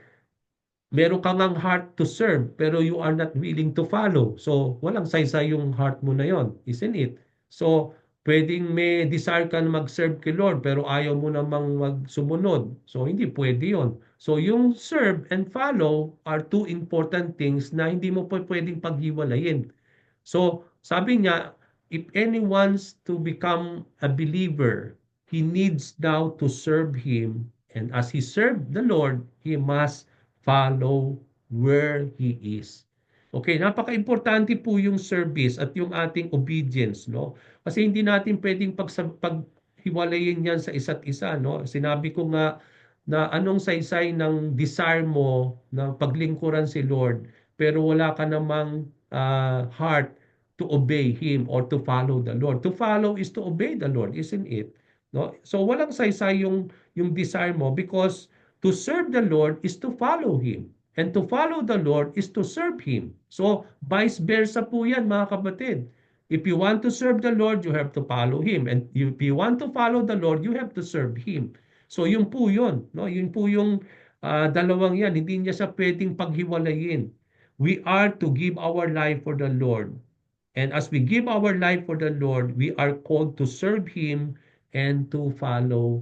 meron kang ang heart to serve pero you are not willing to follow. So, walang saysay yung heart mo na yon, isn't it? So, pwedeng may desire ka na mag-serve kay Lord pero ayaw mo namang magsumunod. So, hindi pwede yon. So, yung serve and follow are two important things na hindi mo pwedeng paghiwalayin. So, sabi niya, if anyone wants to become a believer, he needs now to serve Him. And as he served the Lord, he must follow where He is. Okay, napaka-importante po yung service at yung ating obedience, no? Kasi hindi natin pwedeng paghiwalayin yan sa isa't isa, no? Sinabi ko nga na anong saysay ng desire mo na paglingkuran si Lord, pero wala ka namang heart to obey Him or to follow the Lord. To follow is to obey the Lord, isn't it? No? So walang saysay yung desire mo because to serve the Lord is to follow Him. And to follow the Lord is to serve Him. So, vice versa po yan mga kapatid. If you want to serve the Lord, you have to follow Him. And if you want to follow the Lord, you have to serve Him. So, yun po yun. No? Yun po yung Dalawang yan, hindi niya siya pwedeng paghiwalayin. We are to give our life for the Lord. And as we give our life for the Lord, we are called to serve Him and to follow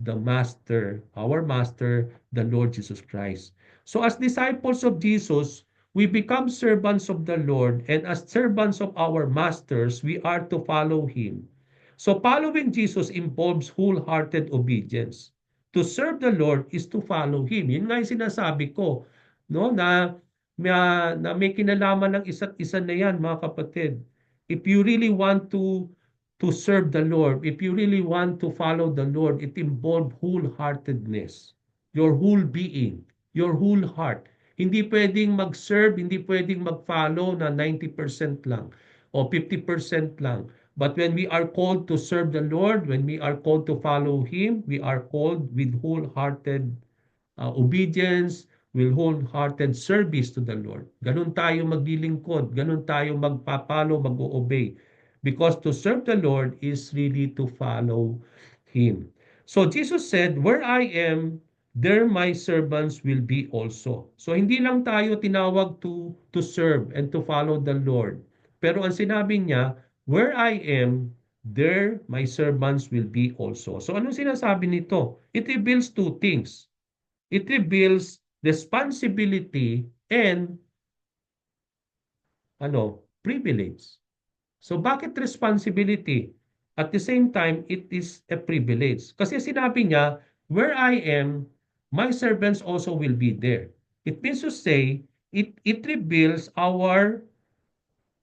the Master, our Master, the Lord Jesus Christ. So as disciples of Jesus, we become servants of the Lord, and as servants of our masters, we are to follow Him. So following Jesus involves wholehearted obedience. To serve the Lord is to follow Him. Yun nga yung sinasabi ko, no, na may kinalaman ng isa't isa na yan, mga kapatid. If you really want to serve the Lord, if you really want to follow the Lord, it involves wholeheartedness. Your whole being, your whole heart. Hindi pwedeng mag-serve, hindi pwedeng mag-follow na 90% lang o 50% lang. But when we are called to serve the Lord, when we are called to follow Him, we are called with wholehearted obedience, with wholehearted service to the Lord. Ganun tayo maglilingkod, ganun tayo magpapalo, mag-obey. Because to serve the Lord is really to follow Him. So Jesus said, where I am, there my servants will be also. So hindi lang tayo tinawag to serve and to follow the Lord. Pero ang sinabi niya, where I am, there my servants will be also. So anong sinasabi nito? It reveals two things. It reveals responsibility and privilege. So bakit responsibility? At the same time, it is a privilege. Kasi sinabi niya, where I am, my servants also will be there. It means to say, it reveals our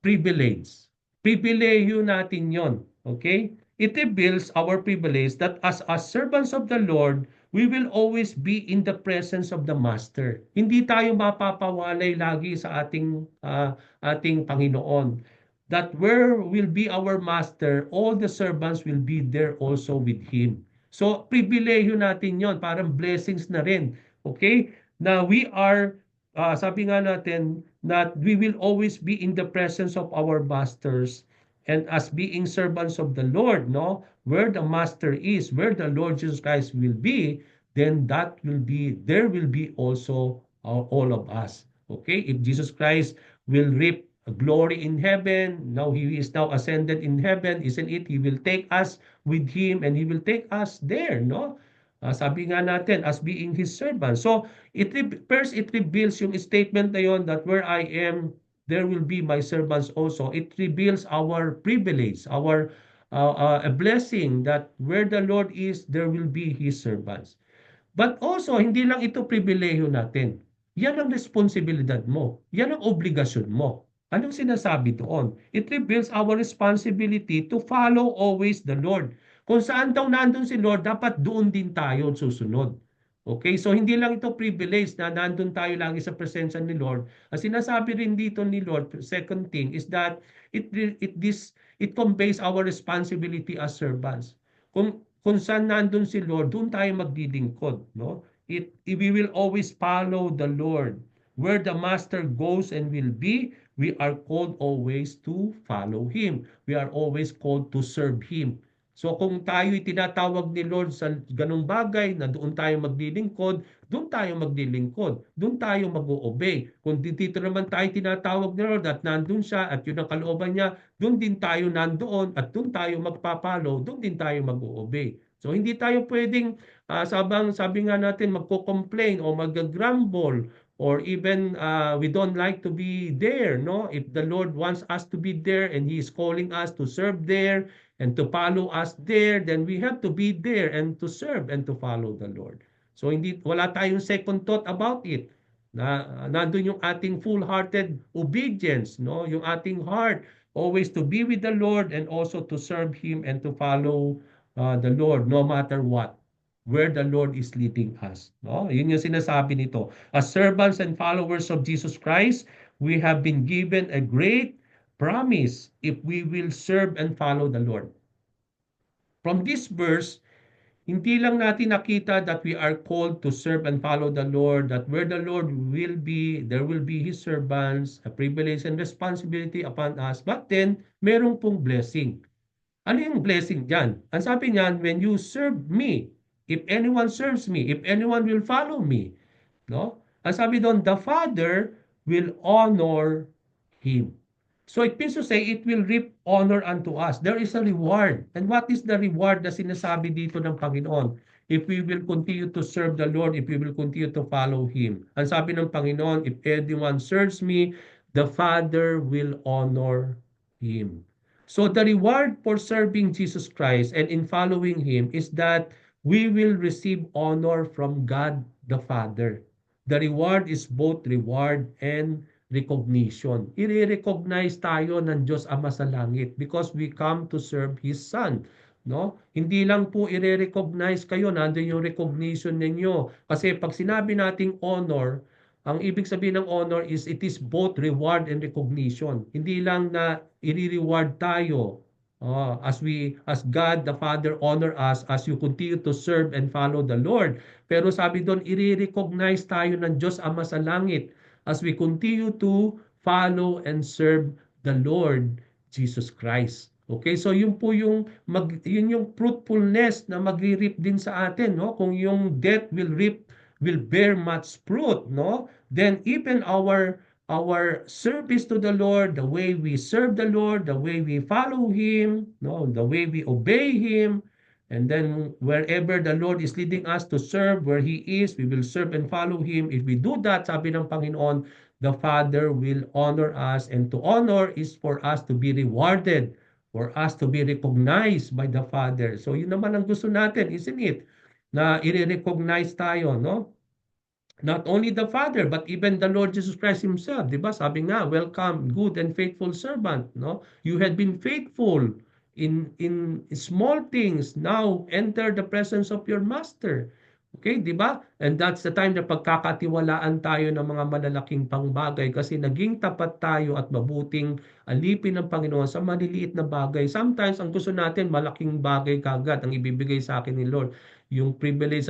privilege. Pribileyo natin yon. Okay? It reveals our privilege that as servants of the Lord, we will always be in the presence of the Master. Hindi tayo mapapawalay lagi sa ating Panginoon. That where will be our Master, all the servants will be there also with Him. So, pribileyo natin yon, parang blessings na rin. Okay? Na we are, sabi nga natin, that we will always be in the presence of our masters and as being servants of the Lord, no? Where the master is, where the Lord Jesus Christ will be, then there will be also all of us. Okay? If Jesus Christ will reap glory in heaven, now He is now ascended in heaven, isn't it? He will take us with Him and He will take us there, no? Sabi nga natin, as being His servant. So, first, it reveals yung statement na yon that where I am, there will be my servants also. It reveals our privilege, our a blessing that where the Lord is, there will be His servants. But also, hindi lang ito pribileyo natin. Yan ang responsibilidad mo. Yan ang obligasyon mo. Anong sinasabi doon? It reveals our responsibility to follow always the Lord. Kung saan daw nandun si Lord, dapat doon din tayo susunod. Okay? So, hindi lang ito privilege na nandun tayo lagi sa presensya ni Lord. Ang sinasabi rin dito ni Lord, second thing, is that it conveys our responsibility as servants. Kung saan nandun si Lord, doon tayo magdilingkod, no? We will always follow the Lord. Where the Master goes and will be, we are called always to follow Him. We are always called to serve Him. So kung tayo'y tinatawag ni Lord sa ganung bagay na doon tayo maglilingkod, doon tayo maglilingkod, doon tayo mag-o-obey. Kung dito naman tayo tinatawag ni Lord at nandun siya at yun ang kalooban niya, doon din tayo nandoon at doon tayo magpapalo, doon din tayo mag-o-obey. So hindi tayo pwedeng sabi nga natin magko-complain o mag-grumble or even we don't like to be there, no? If the Lord wants us to be there and He is calling us to serve there and to follow us there, then we have to be there and to serve and to follow the Lord. So wala tayong second thought about it. Nandun yung ating full-hearted obedience, no? Yung ating heart always to be with the Lord and also to serve Him and to follow the Lord no matter what, where the Lord is leading us. No? Yun yung sinasabi nito. As servants and followers of Jesus Christ, we have been given a great promise if we will serve and follow the Lord. From this verse, hindi lang natin nakita that we are called to serve and follow the Lord, that where the Lord will be, there will be His servants, a privilege and responsibility upon us. But then, merong pong blessing. Ano yung blessing dyan? Ang sabi niyan, when you serve me, if anyone serves me, if anyone will follow me, no? Ang sabi doon, the Father will honor him. So it means to say, it will reap honor unto us. There is a reward. And what is the reward na sinasabi dito ng Panginoon? If we will continue to serve the Lord, if we will continue to follow Him. Ang sabi ng Panginoon, if anyone serves me, the Father will honor him. So the reward for serving Jesus Christ and in following Him is that we will receive honor from God the Father. The reward is both reward and recognition. I-recognize tayo ng Diyos Ama sa langit because we come to serve His Son. No? Hindi lang po i-recognize kayo, nandoon yung recognition ninyo. Kasi pag sinabi nating honor, ang ibig sabihin ng honor is it is both reward and recognition. Hindi lang na i-reward tayo as God the Father honor us as you continue to serve and follow the Lord. Pero sabi doon, i-recognize tayo ng Diyos Ama sa langit as we continue to follow and serve the Lord Jesus Christ. Okay, so yun po yung yun yung fruitfulness na magre-reap din sa atin, no? Kung yung death will bear much fruit, no? Then even our service to the Lord, the way we serve the Lord, the way we follow Him, no, the way we obey Him, and then wherever the Lord is leading us to serve, where He is, we will serve and follow Him. If we do that, sabi ng Panginoon, the Father will honor us, and to honor is for us to be rewarded, for us to be recognized by the Father. So yun naman ang gusto natin, isn't it? Na i-recognize tayo, no? Not only the Father, but even the Lord Jesus Christ Himself. Di ba? Sabi nga, welcome, good and faithful servant. No? You had been faithful in small things. Now, enter the presence of your Master. Okay, di ba? And that's the time na pagkakatiwalaan tayo ng mga malalaking pangbagay kasi naging tapat tayo at mabuting alipin ng Panginoon sa maliliit na bagay. Sometimes, ang gusto natin, malaking bagay kagad ang ibibigay sa akin ni Lord. Yung privilege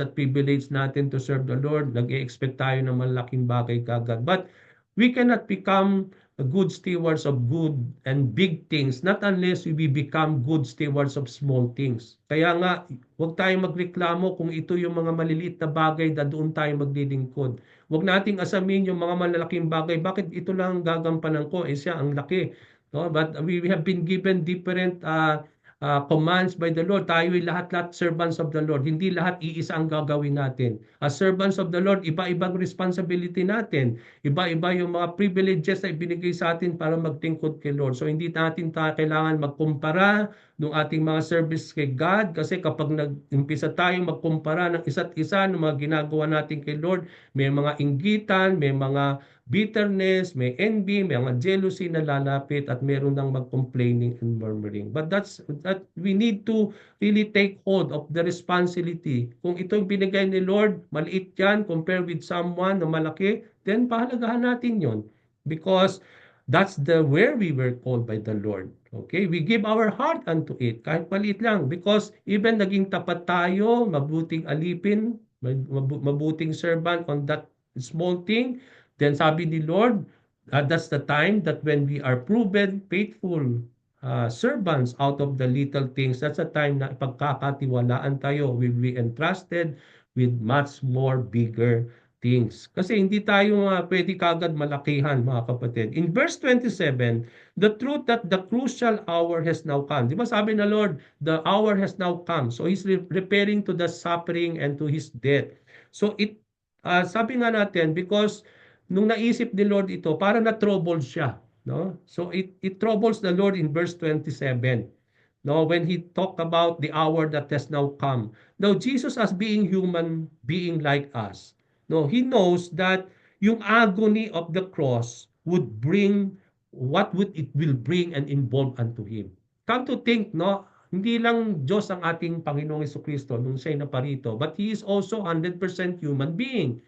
natin to serve the Lord, nag-e-expect tayo ng malaking bagay kagad. But we cannot become good stewards of good and big things not unless we become good stewards of small things. Kaya nga, huwag tayong magreklamo kung ito yung mga maliliit na bagay na doon tayo maglilingkod. Huwag nating asamin yung mga malalaking bagay. Bakit ito lang ang gagampanan ko? Eh siya, ang laki. No? But we have been given different commands by the Lord. Tayo ay lahat-lahat servants of the Lord. Hindi lahat iisa ang gagawin natin. As servants of the Lord, iba-ibang responsibility natin. Iba-iba yung mga privileges na ibinigay sa atin para magtingkod kay Lord. So hindi natin kailangan magkumpara ng ating mga service kay God kasi kapag nag-umpisa tayong magkumpara ng isa't isa ng mga ginagawa natin kay Lord, may mga inggitan, may mga bitterness, may envy, may mga jealousy na lalapit at meron nang mag-complaining and murmuring. But that we need to really take hold of the responsibility. Kung ito yung binigay ni Lord, maliit yan compared with someone na malaki, then pahalagahan natin yon because that's the where we were called by the Lord. Okay? We give our heart unto it, kahit maliit lang because even naging tapat tayo, mabuting alipin, mabuting servant on that small thing, then sabi ni Lord, that's the time that when we are proven faithful servants out of the little things, that's the time na pagkakatiwalaan tayo, will be entrusted with much more bigger things. Kasi hindi tayo pwede kagad malakihan, mga kapatid. In verse 27, the truth that the crucial hour has now come. Di ba sabi na Lord, the hour has now come. So He's referring to the suffering and to His death. So sabi nga natin, because nung naisip ni Lord ito, para na-trouble siya. No? So it troubles the Lord in verse 27. No, when he talked about the hour that has now come. Now, Jesus as being human, being like us, no, he knows that yung agony of the cross would bring what would it will bring and involve unto him. Come to think, no, hindi lang Diyos ang ating Panginoong Jesucristo nung siya'y naparito, but He is also 100% human being.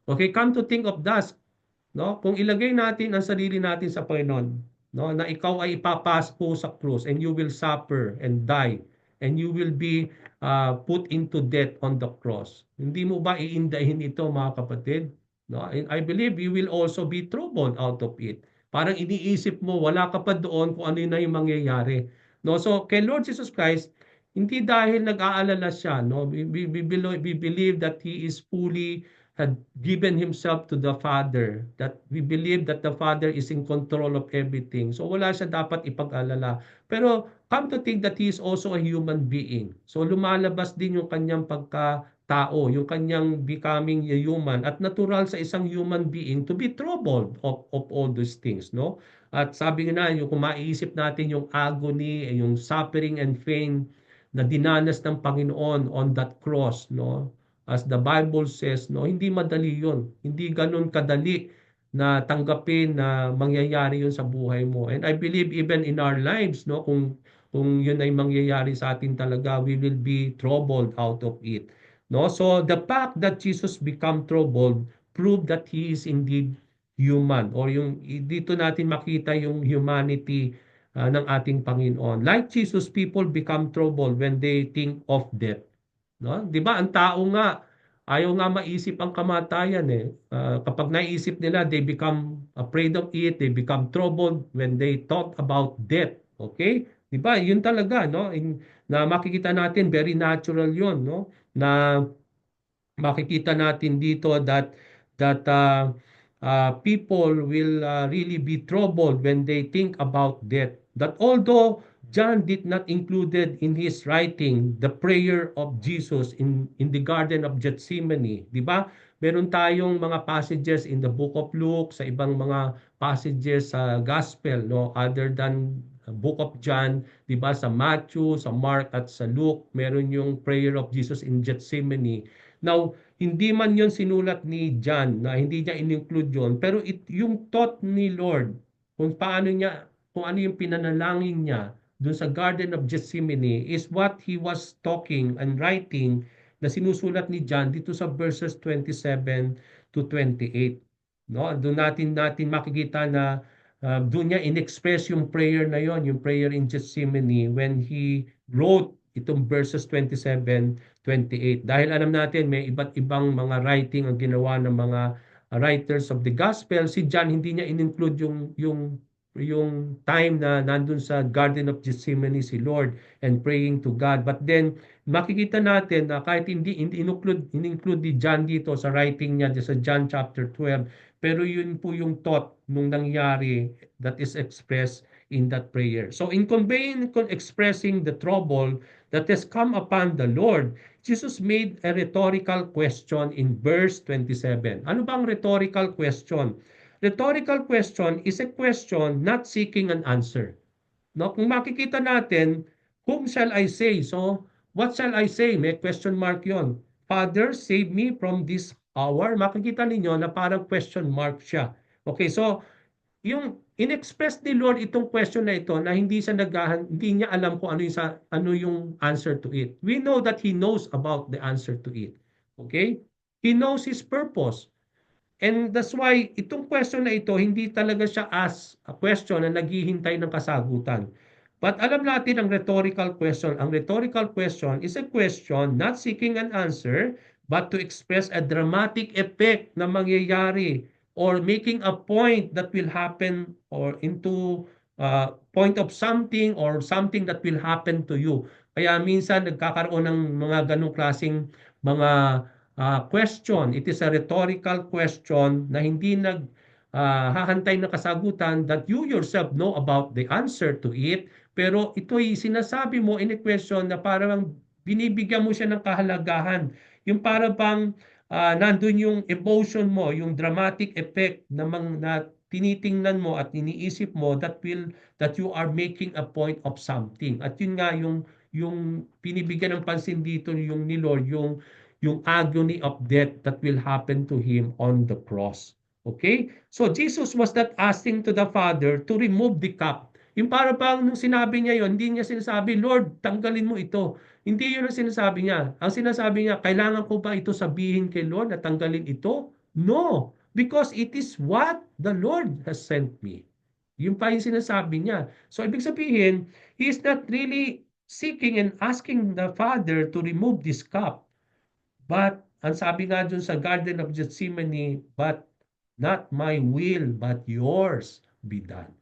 Okay, come to think of that, no? Kung ilagay natin ang sarili natin sa Panginoon, no, na ikaw ay ipapasko sa krus and you will suffer and die and you will be put into death on the cross. Hindi mo ba iindahin ito, mga kapatid? No? And I believe you will also be troubled out of it. Parang iniisip mo, wala ka pa doon kung ano na yung mangyayari. No? So, kay Lord Jesus Christ, hindi dahil nag-aalala siya, no? We believe that He is fully had given himself to the Father, that we believe that the Father is in control of everything. So wala siya dapat ipag-alala. Pero come to think that he is also a human being. So lumalabas din yung kanyang pagkatao, yung kanyang becoming a human, at natural sa isang human being to be troubled of all those things, no? At sabi nga na, yung kung maiisip natin yung agony, yung suffering and pain na dinanas ng Panginoon on that cross, no? As the Bible says, no, hindi madali 'yon. Hindi ganoon kadali na tanggapin na mangyayari 'yon sa buhay mo. And I believe even in our lives, no, kung 'yun ay mangyayari sa atin talaga, we will be troubled out of it. No? So the fact that Jesus become troubled prove that he is indeed human, or yung dito natin makita yung humanity ng ating Panginoon. Like Jesus, people become troubled when they think of death. No? 'Di ba ang tao nga ayaw nga maisip ang kamatayan eh. Kapag naisip nila, they become afraid of it, they become troubled when they talk about death. Okay? 'Di ba? 'Yun talaga, no? Na makikita natin very natural 'yun, no? Na makikita natin dito that people will really be troubled when they think about death. That although John did not included in his writing the prayer of Jesus in the Garden of Gethsemane, di ba? Meron tayong mga passages in the book of Luke, sa ibang mga passages sa gospel, no, other than book of John, di ba? Sa Matthew, sa Mark at sa Luke, meron yung prayer of Jesus in Gethsemane. Now, hindi man yon sinulat ni John, na hindi niya in-include yon, pero yung thought ni Lord kung paano niya, kung ano yung pinanalangin niya doon sa Garden of Gethsemane is what he was talking and writing na sinusulat ni John dito sa verses 27 to 28. No? Doon natin makikita na doon niya in-express yung prayer na yon, yung prayer in Gethsemane, when he wrote itong verses 27, 28. Dahil alam natin may iba't ibang mga writing ang ginawa ng mga writers of the gospel, si John hindi niya in-include yung time na nandun sa Garden of Gethsemane si Lord and praying to God. But then makikita natin na kahit hindi in-include ni John dito sa writing niya sa John chapter 12, pero yun po yung thought nung nangyari that is expressed in that prayer. So in conveying, expressing the trouble that has come upon the Lord, Jesus made a rhetorical question in verse 27. Ano bang rhetorical question? Rhetorical question is a question not seeking an answer. No, kung makikita natin, whom shall I say? So, what shall I say? May question mark 'yon. Father, save me from this hour. Makikita ninyo na parang question mark siya. Okay, so yung inexpress ni Lord itong question na ito na hindi niya alam kung ano yung answer to it. We know that he knows about the answer to it. Okay? He knows his purpose. And that's why itong question na ito, hindi talaga siya as a question na naghihintay ng kasagutan. But alam natin ang rhetorical question. Ang rhetorical question is a question not seeking an answer, but to express a dramatic effect na mangyayari, or making a point that will happen, or into point of something or something that will happen to you. Kaya minsan nagkakaroon ng mga ganong klaseng mga question. It is a rhetorical question na hindi hahantay ng kasagutan, that you yourself know about the answer to it, pero ito'y sinasabi mo in a question na parang binibigyan mo siya ng kahalagahan. Yung parang bang nandun yung emotion mo, yung dramatic effect na tinitingnan mo at iniisip mo, that you are making a point of something. At yun nga yung pinibigyan ng pansin dito yung ni Lord, yung agony of death that will happen to him on the cross. Okay? So Jesus was not asking to the Father to remove the cup. Yung para bang nung sinabi niya yon, hindi niya sinasabi, Lord, tanggalin mo ito. Hindi yun ang sinasabi niya. Ang sinasabi niya, kailangan ko ba ito sabihin kay Lord na tanggalin ito? No, because it is what the Lord has sent me. Yung pa yung sinasabi niya. So ibig sabihin, he is not really seeking and asking the Father to remove this cup. But, ang sabi nga dun sa Garden of Gethsemane, but not my will, but yours be done.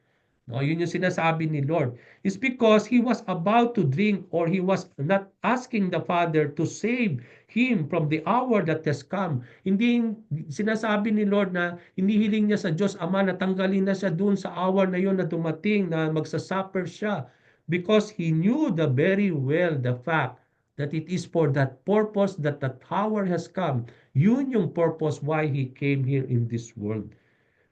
No, yun yung sinasabi ni Lord. It's because he was about to drink or he was not asking the Father to save him from the hour that has come. Hindi sinasabi ni Lord na hinihiling niya sa Diyos Ama na tanggalin na siya dun sa hour na yun na dumating na magsasuffer siya because he knew the very well the fact that it is for that purpose that that hour has come. Yun yung purpose why he came here in this world.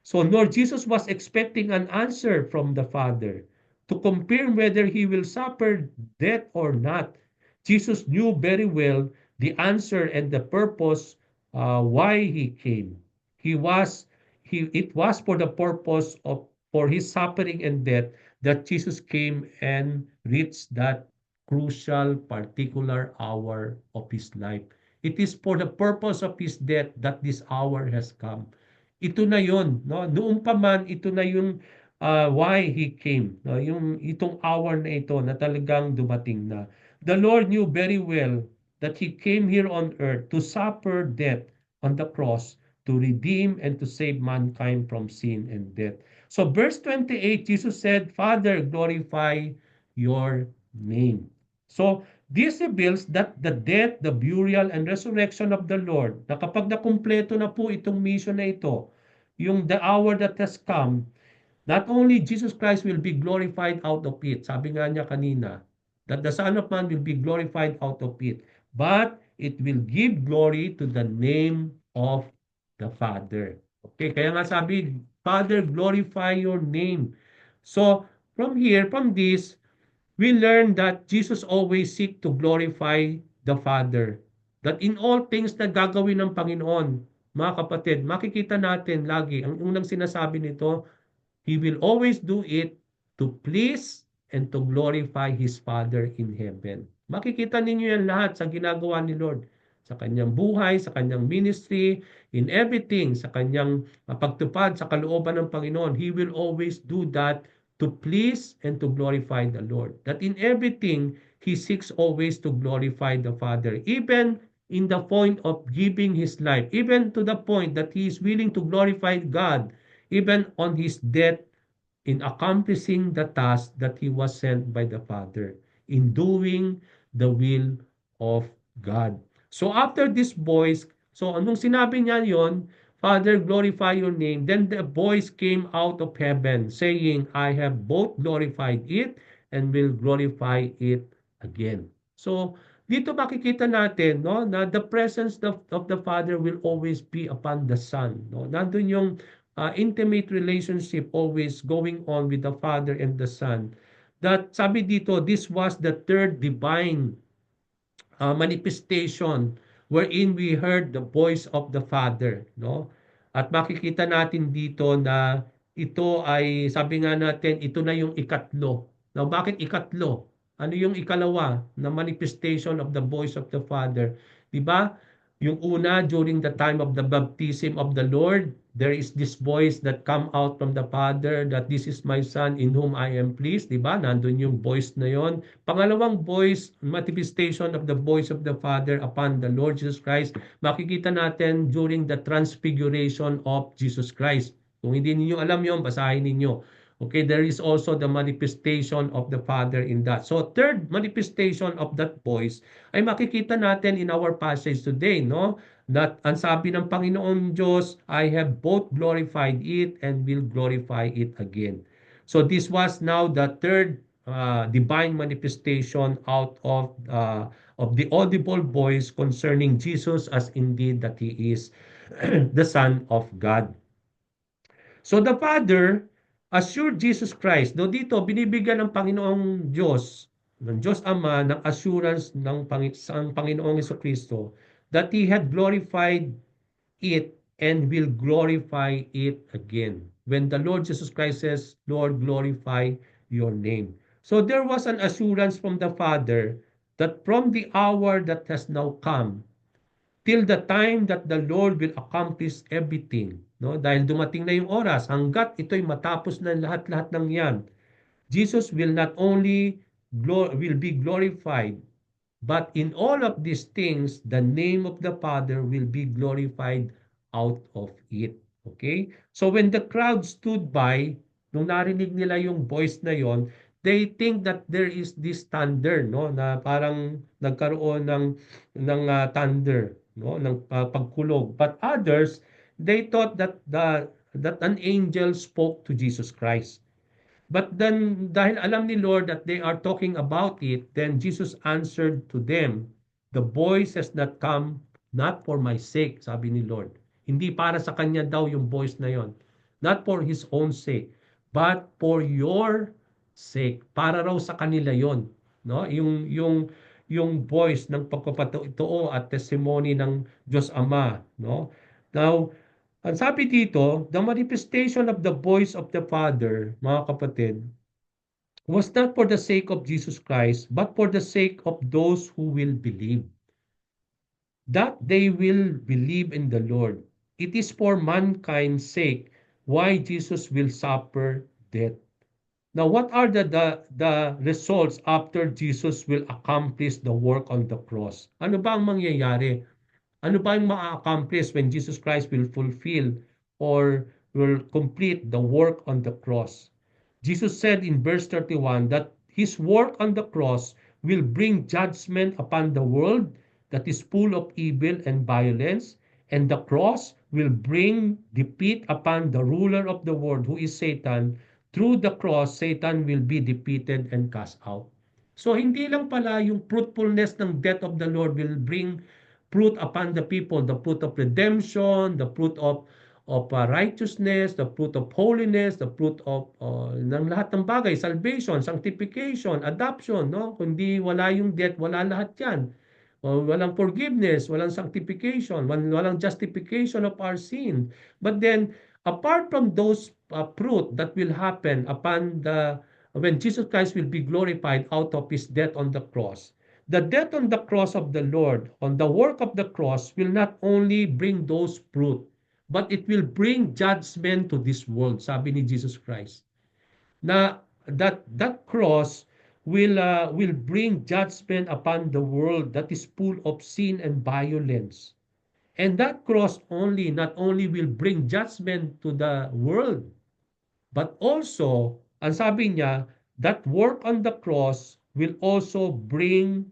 So Lord Jesus was expecting an answer from the Father to confirm whether he will suffer death or not. Jesus knew very well the answer and the purpose why he came. He was it was for the purpose of for his suffering and death that Jesus came and reached that crucial particular hour of his life. It is for the purpose of his death that this hour has come. Ito na yon, no? Noon pa man ito na yung why he came, no? Yung itong hour na ito na talagang dumating na. The Lord knew very well that he came here on earth to suffer death on the cross to redeem and to save mankind from sin and death. So verse 28, Jesus said, Father, glorify your name. So this reveals that the death, the burial, and resurrection of the Lord, na kapag nakumpleto na po itong mission na ito, yung the hour that has come, not only Jesus Christ will be glorified out of it, sabi nga niya kanina, that the Son of Man will be glorified out of it, but it will give glory to the name of the Father. Okay, kaya nga sabi, Father, glorify your name. So, from here, from this, we learn that Jesus always seek to glorify the Father. That in all things na gagawin ng Panginoon, mga kapatid, makikita natin lagi, ang unang sinasabi nito, He will always do it to please and to glorify His Father in heaven. Makikita ninyo yan lahat sa ginagawa ni Lord. Sa kanyang buhay, sa kanyang ministry, in everything, sa kanyang pagtupad sa kalooban ng Panginoon. He will always do that to please and to glorify the Lord. That in everything, He seeks always to glorify the Father. Even in the point of giving His life, even to the point that He is willing to glorify God even on his death in accomplishing the task that he was sent by the Father, in doing the will of God. So after this voice, so anong sinabi niya yon, Father, glorify your name. Then the voice came out of heaven, saying, I have both glorified it and will glorify it again. So, dito makikita natin no na the presence of the Father will always be upon the Son, no. Nandun yung intimate relationship always going on with the Father and the Son. That sabi dito, this was the third divine manifestation wherein we heard the voice of the Father, no? At makikita natin dito na ito ay sabi nga natin ito na yung ikatlo. Now, bakit ikatlo? Ano yung ikalawa na manifestation of the voice of the Father? 'Di ba? Yung una, during the time of the baptism of the Lord, there is this voice that come out from the Father that this is my Son in whom I am pleased. Diba? Nandun yung voice na yon. Pangalawang voice, manifestation of the voice of the Father upon the Lord Jesus Christ, makikita natin during the transfiguration of Jesus Christ. Kung hindi niyo alam yon, basahin ninyo. Okay, there is also the manifestation of the Father in that. So, third manifestation of that voice ay makikita natin in our passage today, no? That ang sabi ng Panginoon Diyos, I have both glorified it and will glorify it again. So this was now the third divine manifestation out of the audible voice concerning Jesus as indeed that He is the Son of God. So the Father assured Jesus Christ, do dito binibigyan ng Panginoong Diyos, ng Diyos Ama, ng assurance ng Panginoong Kristo that He had glorified it and will glorify it again. When the Lord Jesus Christ says, Lord, glorify your name. So there was an assurance from the Father that from the hour that has now come, till the time that the Lord will accomplish everything. No? Dahil dumating na yung oras, hanggat ito'y matapos na lahat-lahat ng yan, Jesus will not only will be glorified, but in all of these things, the name of the Father will be glorified out of it. Okay? So when the crowd stood by, nung narinig nila yung voice na yon, they think that there is this thunder, no, na parang nagkaroon ng thunder, no, ng pagkulog. But others, they thought that an angel spoke to Jesus Christ. But then, dahil alam ni Lord that they are talking about it, then Jesus answered to them, "The voice has not come not for my sake," sabi ni Lord. Hindi para sa kanya daw yung voice na yon. Not for his own sake, but for your sake. Para raw sa kanila yon, no? Yung voice ng pagpapatuo at testimony ng Diyos Ama, no? Now, ang sabi dito, the manifestation of the voice of the Father, mga kapatid, was not for the sake of Jesus Christ, but for the sake of those who will believe. That they will believe in the Lord. It is for mankind's sake why Jesus will suffer death. Now, what are the results after Jesus will accomplish the work on the cross? Ano ba ang mangyayari? Ano ba yung ma-accomplish when Jesus Christ will fulfill or will complete the work on the cross? Jesus said in verse 31 that his work on the cross will bring judgment upon the world that is full of evil and violence, and the cross will bring defeat upon the ruler of the world, who is Satan. Through the cross, Satan will be defeated and cast out. So hindi lang pala yung fruitfulness ng death of the Lord will bring fruit upon the people, the fruit of redemption, the fruit of righteousness, the fruit of holiness, the fruit of ng lahat ng bagay, salvation, sanctification, adoption, no? Kundi wala yung death, wala lahat 'yan. Walang forgiveness, walang sanctification, walang justification of our sin. But then, apart from those fruit that will happen upon the when Jesus Christ will be glorified out of his death on the cross, the death on the cross of the Lord, on the work of the cross, will not only bring those fruit, but it will bring judgment to this world, sabi ni Jesus Christ. Na that cross will bring judgment upon the world that is full of sin and violence. And that cross not only will bring judgment to the world, but also, ang sabi niya, that work on the cross will also bring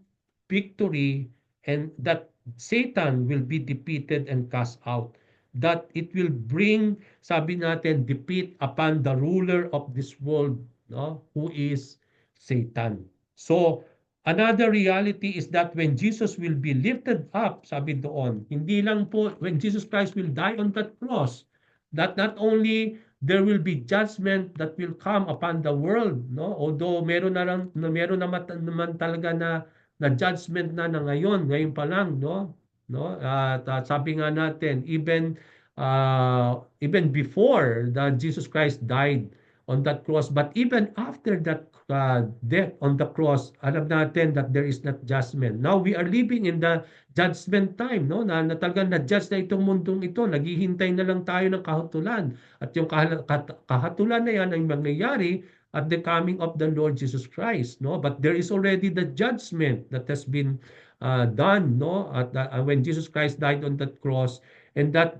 victory, and that Satan will be defeated and cast out. That it will bring, sabi natin, defeat upon the ruler of this world, no? Who is Satan. So, another reality is that when Jesus will be lifted up, sabi doon, hindi lang po when Jesus Christ will die on that cross, that not only there will be judgment that will come upon the world, no? Although meron naman talaga na judgment na ngayon pa lang, no? At sabi nga natin, even before that Jesus Christ died on that cross, but even after that death on the cross, alam natin that there is not judgment. Now we are living in the judgment time, no? Na talagang na-judge na itong mundong ito. Naghihintay na lang tayo ng kahatulan. At yung kahatulan na yan ay mangyayari at the coming of the Lord Jesus Christ, no? But there is already the judgment that has been done, no? When Jesus Christ died on that cross, and that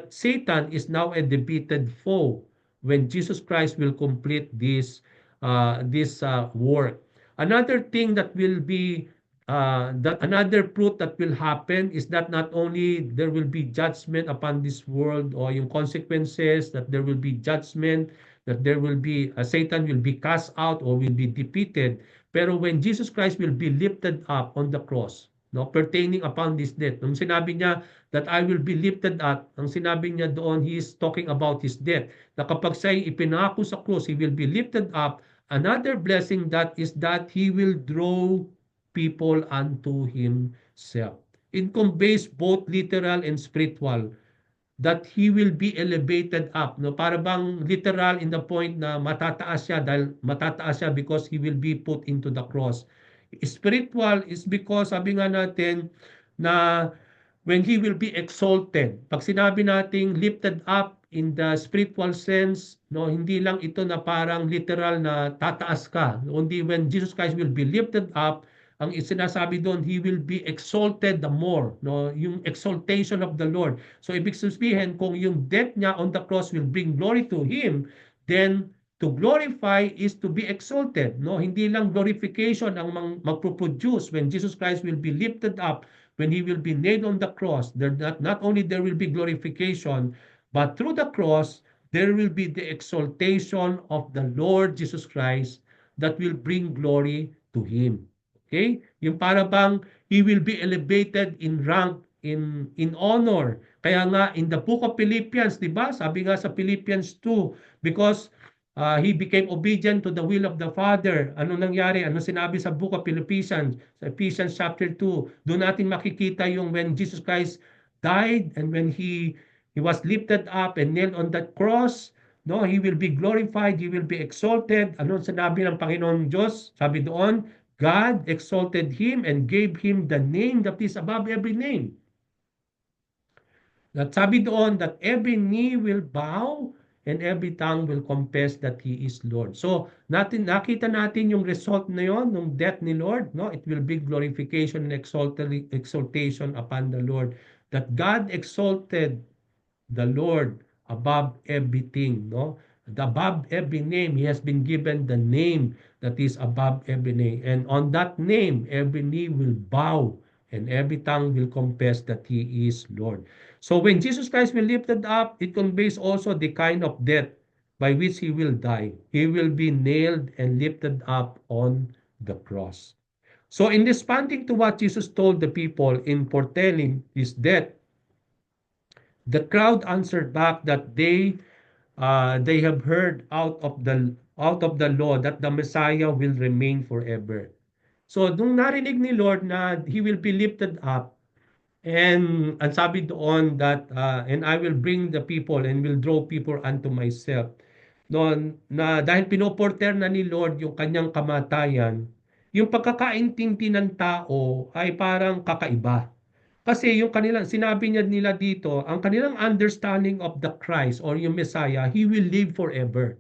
Satan is now a defeated foe when Jesus Christ will complete this work. Another thing that will be that another fruit that will happen is that not only there will be judgment upon this world or yung consequences, that there will be judgment, that there will be Satan will be cast out or will be defeated, pero when Jesus Christ will be lifted up on the cross, no, pertaining upon this death, nung sinabi niya that I will be lifted up, ang sinabi niya doon, he is talking about his death, na kapag siya'y ipinako sa cross, he will be lifted up. Another blessing that is that he will draw people unto himself. It conveys both literal and spiritual, that he will be elevated up, no? Para bang literal in the point na matataas siya, dahil matataas siya because he will be put into the cross. Spiritual is because sabi nga natin na when he will be exalted. Pag sinabi nating lifted up in the spiritual sense, no, hindi lang ito na parang literal na tataas ka. Kundi when Jesus Christ will be lifted up, ang sinasabi doon, he will be exalted the more, no? Yung exaltation of the Lord. So ibig sabihin, kung yung death niya on the cross will bring glory to him, Then, to glorify is to be exalted. No? Hindi lang glorification ang magproproduce when Jesus Christ will be lifted up, when He will be nailed on the cross. Not only there will be glorification, but through the cross, there will be the exaltation of the Lord Jesus Christ that will bring glory to Him. Okay? Yung para bang He will be elevated in rank, in honor. Kaya nga in the book of Philippians, di ba? Sabi nga sa Philippians 2, because he became obedient to the will of the Father. Ano nangyari? Ano sinabi sa book of Philippians? Sa Ephesians chapter 2, doon natin makikita yung when Jesus Christ died and when he was lifted up and nailed on that cross. No, he will be glorified, he will be exalted. Ano sinabi ng Panginoon Diyos? Sabi doon, God exalted him and gave him the name that is above every name. At sabi doon that every knee will bow and every tongue will confess that He is Lord. So, nakita natin yung result na yon, ng death ni Lord. No? It will be glorification and exaltation upon the Lord. That God exalted the Lord above everything, no? Above every name, He has been given the name that is above every name. And on that name, every knee will bow and every tongue will confess that He is Lord. So when Jesus Christ will lifted up, it conveys also the kind of death by which He will die. He will be nailed and lifted up on the cross. So in responding to what Jesus told the people in foretelling His death, the crowd answered back that they have heard out of the law that the Messiah will remain forever. So nung narinig ni Lord na He will be lifted up, and sabi doon that and I will bring the people and will draw people unto myself. Noon na dahil pinoporter na ni Lord yung kanyang kamatayan, yung pagkakaintindi ng tao ay parang kakaiba. Kasi yung kanilang, sinabi niya nila dito, ang kanilang understanding of the Christ or yung Messiah, He will live forever.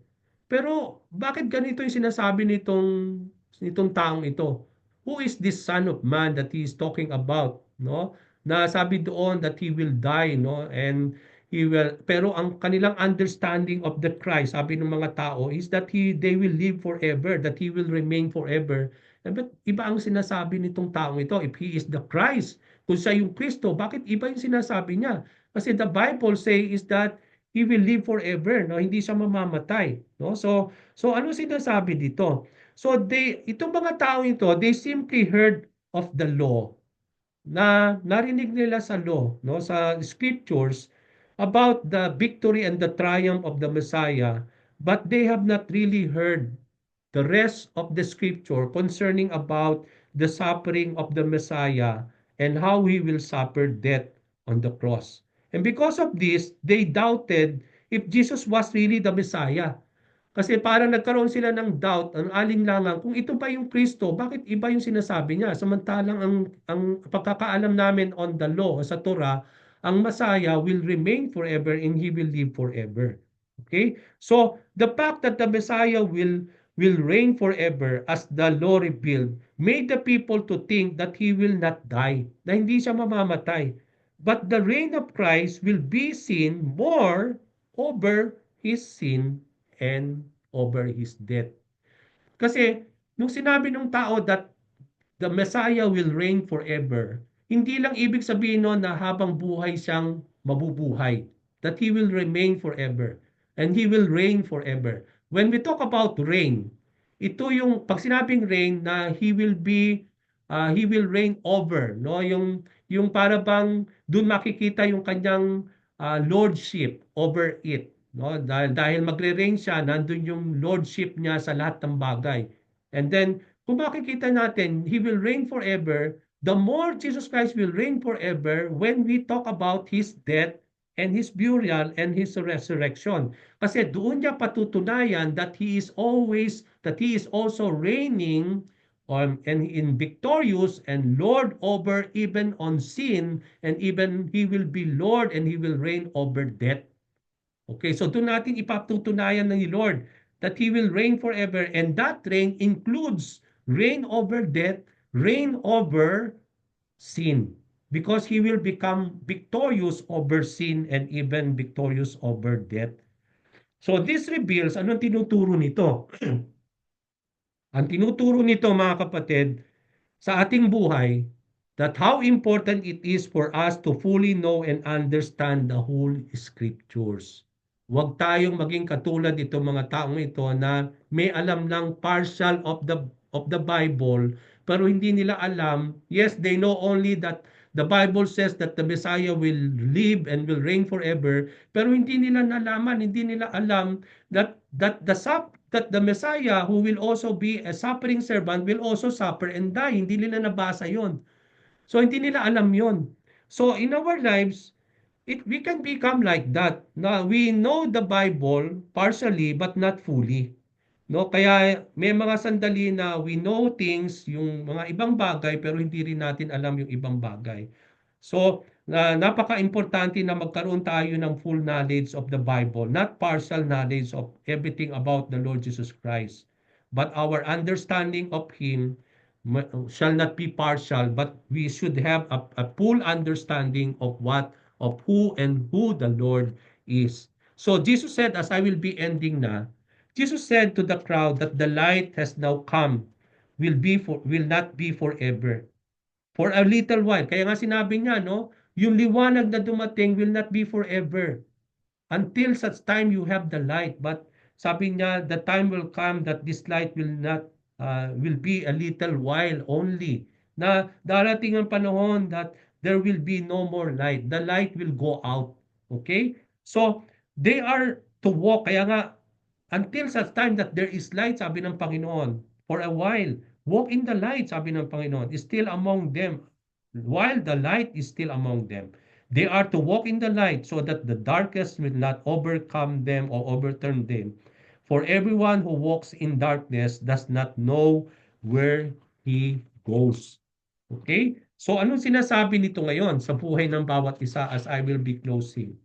Pero bakit ganito yung sinasabi nitong taong ito? Who is this Son of Man that he is talking about? No? Na sabi doon that he will die, no? And he will, pero ang kanilang understanding of the Christ, sabi ng mga tao, is that they will live forever, that he will remain forever. But iba ang sinasabi nitong taong ito. If he is the Christ, kung siya yung Kristo, bakit iba yung sinasabi niya? Kasi the Bible say is that he will live forever, no? Hindi siya mamamatay, no? So ano sinasabi dito? So itong mga tao ito, they simply heard of the law, na narinig nila sa law, no, sa scriptures about the victory and the triumph of the Messiah, but they have not really heard the rest of the scripture concerning about the suffering of the Messiah and how he will suffer death on the cross. And because of this, they doubted if Jesus was really the Messiah. Kasi parang nagkaroon sila ng doubt, ang alinlangan, kung ito ba yung Kristo, bakit iba yung sinasabi niya? Samantalang ang pagkakaalam namin on the law, sa Torah, ang Messiah will remain forever and He will live forever. Okay? So, the fact that the Messiah will reign forever as the law revealed made the people to think that He will not die, na hindi siya mamamatay. But the reign of Christ will be seen more over His sin and over His death. Kasi nung sinabi ng tao that the Messiah will reign forever, hindi lang ibig sabihin nun na habang buhay siyang mabubuhay. That He will remain forever. And He will reign forever. When we talk about reign, ito yung, pag sinabing reign, na He will reign over, no? Yung para bang, dun makikita yung kanyang lordship over it. No? Dahil magre-reign siya, nandun yung lordship niya sa lahat ng bagay. And then, kung makikita natin, He will reign forever. The more Jesus Christ will reign forever when we talk about His death and His burial and His resurrection. Kasi doon niya patutunayan that He is also reigning and in victorious and Lord over even on sin, and even He will be Lord and He will reign over death. Okay, so doon natin ipatutunayan ni Lord that He will reign forever, and that reign includes reign over death, reign over sin, because He will become victorious over sin and even victorious over death. So this reveals, anong tinuturo nito? Ang tinuturo nito mga kapatid, sa ating buhay, that how important it is for us to fully know and understand the whole scriptures. Huwag tayong maging katulad itong mga taong ito na may alam lang partial of the Bible, pero hindi nila alam. Yes, they know only that the Bible says that the Messiah will live and will reign forever, pero hindi nila nalaman, hindi nila alam that the Messiah who will also be a suffering servant will also suffer and die. Hindi nila nabasa yon. So hindi nila alam yon. So in our lives, we can become like that. Na we know the Bible partially but not fully. No, kaya may mga sandali na we know things, yung mga ibang bagay pero hindi rin natin alam yung ibang bagay. So, napaka-importante na magkaroon tayo ng full knowledge of the Bible, not partial knowledge of everything about the Lord Jesus Christ. But our understanding of Him shall not be partial, but we should have a full understanding of who the Lord is. So Jesus said, as I will be ending na, Jesus said to the crowd that the light has now come, will not be forever. For a little while. Kaya nga sinabi niya, no, yung liwanag na dumating will not be forever until such time you have the light. But sabi niya, the time will come that this light will be a little while only. Na darating ang panahon that there will be no more light. The light will go out. Okay? So, they are to walk. Kaya nga, until such time that there is light, sabi ng Panginoon, for a while, walk in the light, sabi ng Panginoon, is still among them. While the light is still among them. They are to walk in the light so that the darkness will not overcome them or overturn them. For everyone who walks in darkness does not know where he goes. Okay? So anong sinasabi nito ngayon sa buhay ng bawat isa as I will be closing?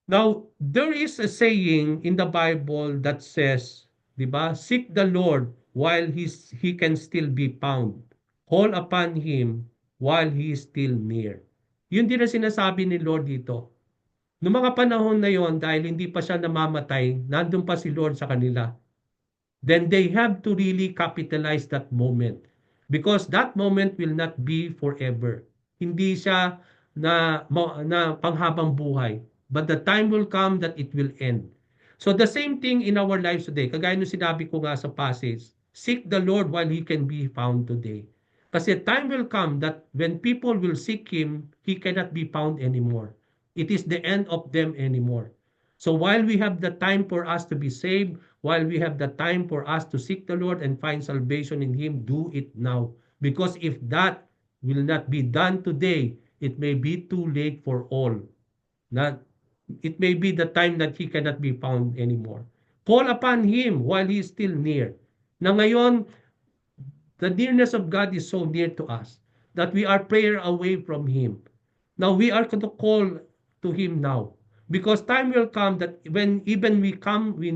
Now, there is a saying in the Bible that says, di ba, seek the Lord while he can still be found. Call upon Him while He is still near. Yun din ang sinasabi ni Lord dito. Noong mga panahon na yon, dahil hindi pa siya namamatay, nandun pa si Lord sa kanila. Then they have to really capitalize that moment. Because that moment will not be forever. Hindi siya na panghabang buhay. But the time will come that it will end. So the same thing in our lives today. Kagaya nung sinabi ko nga sa passage, seek the Lord while He can be found today. Kasi time will come that when people will seek Him, He cannot be found anymore. It is the end of them anymore. So while we have the time for us to be saved, while we have the time for us to seek the Lord and find salvation in Him, do it now. Because if that will not be done today, it may be too late for all. Not, it may be the time that He cannot be found anymore. Call upon Him while He is still near. Na ngayon, the nearness of God is so near to us that we are prayer away from Him. Now we are going to call to Him now. Because time will come that when even we come, we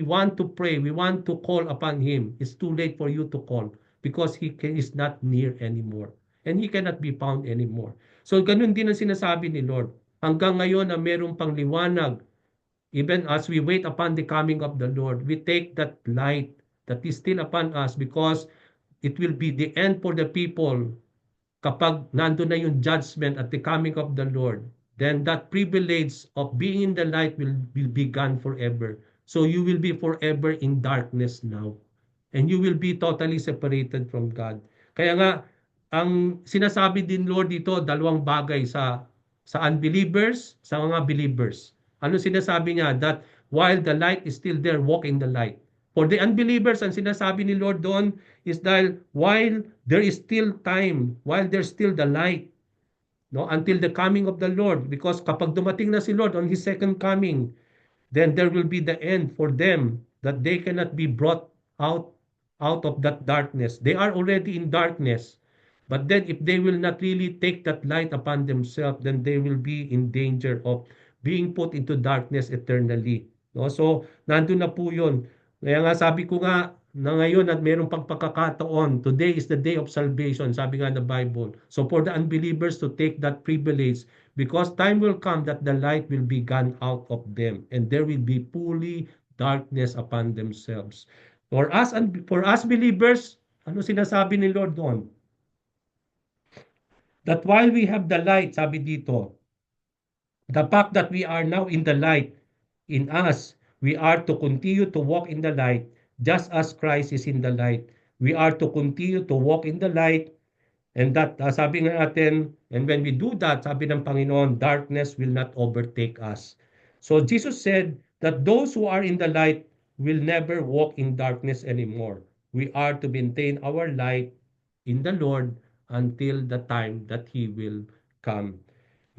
want to pray, we want to call upon Him. It's too late for you to call because is not near anymore. And He cannot be found anymore. So ganun din ang sinasabi ni Lord. Hanggang ngayon na merong pangliwanag, even as we wait upon the coming of the Lord, we take that light that is still upon us because it will be the end for the people kapag nandun na yung judgment at the coming of the Lord. Then that privilege of being in the light will be gone forever. So you will be forever in darkness now. And you will be totally separated from God. Kaya nga, ang sinasabi din Lord dito, dalawang bagay sa unbelievers, sa mga believers. Ano sinasabi niya? That while the light is still there, walk in the light. For the unbelievers, ang sinasabi ni Lord doon is dahil while there is still time, while there's still the light, no, until the coming of the Lord, because kapag dumating na si Lord on His second coming, then there will be the end for them that they cannot be brought out of that darkness. They are already in darkness. But then if they will not really take that light upon themselves, then they will be in danger of being put into darkness eternally. No? So, nandun na po yun. Kaya nga sabi ko nga, na ngayon at mayroong pang pagkakataon. Today is the day of salvation, sabi nga ng Bible. So for the unbelievers to take that privilege, because time will come that the light will be gone out of them and there will be fully darkness upon themselves. For us believers, ano sinasabi ni Lord doon? That while we have the light, sabi dito, the fact that we are now in the light in us, we are to continue to walk in the light just as Christ is in the light. We are to continue to walk in the light and that, sabi nga natin, and when we do that, sabi ng Panginoon, darkness will not overtake us. So Jesus said that those who are in the light will never walk in darkness anymore. We are to maintain our light in the Lord until the time that He will come.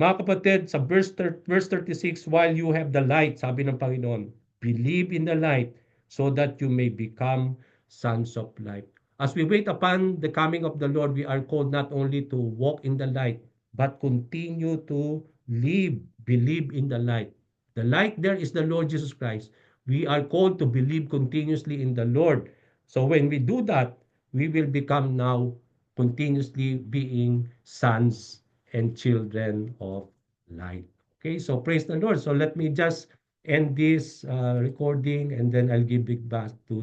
Mga kapatid, sa verse 36, while you have the light, sabi ng Panginoon, believe in the light so that you may become sons of light. As we wait upon the coming of the Lord, we are called not only to walk in the light, but continue to live, believe in the light. The light there is the Lord Jesus Christ. We are called to believe continuously in the Lord. So when we do that, we will become now continuously being sons and children of light. Okay, so praise the Lord. So let me just end this recording and then I'll give it back to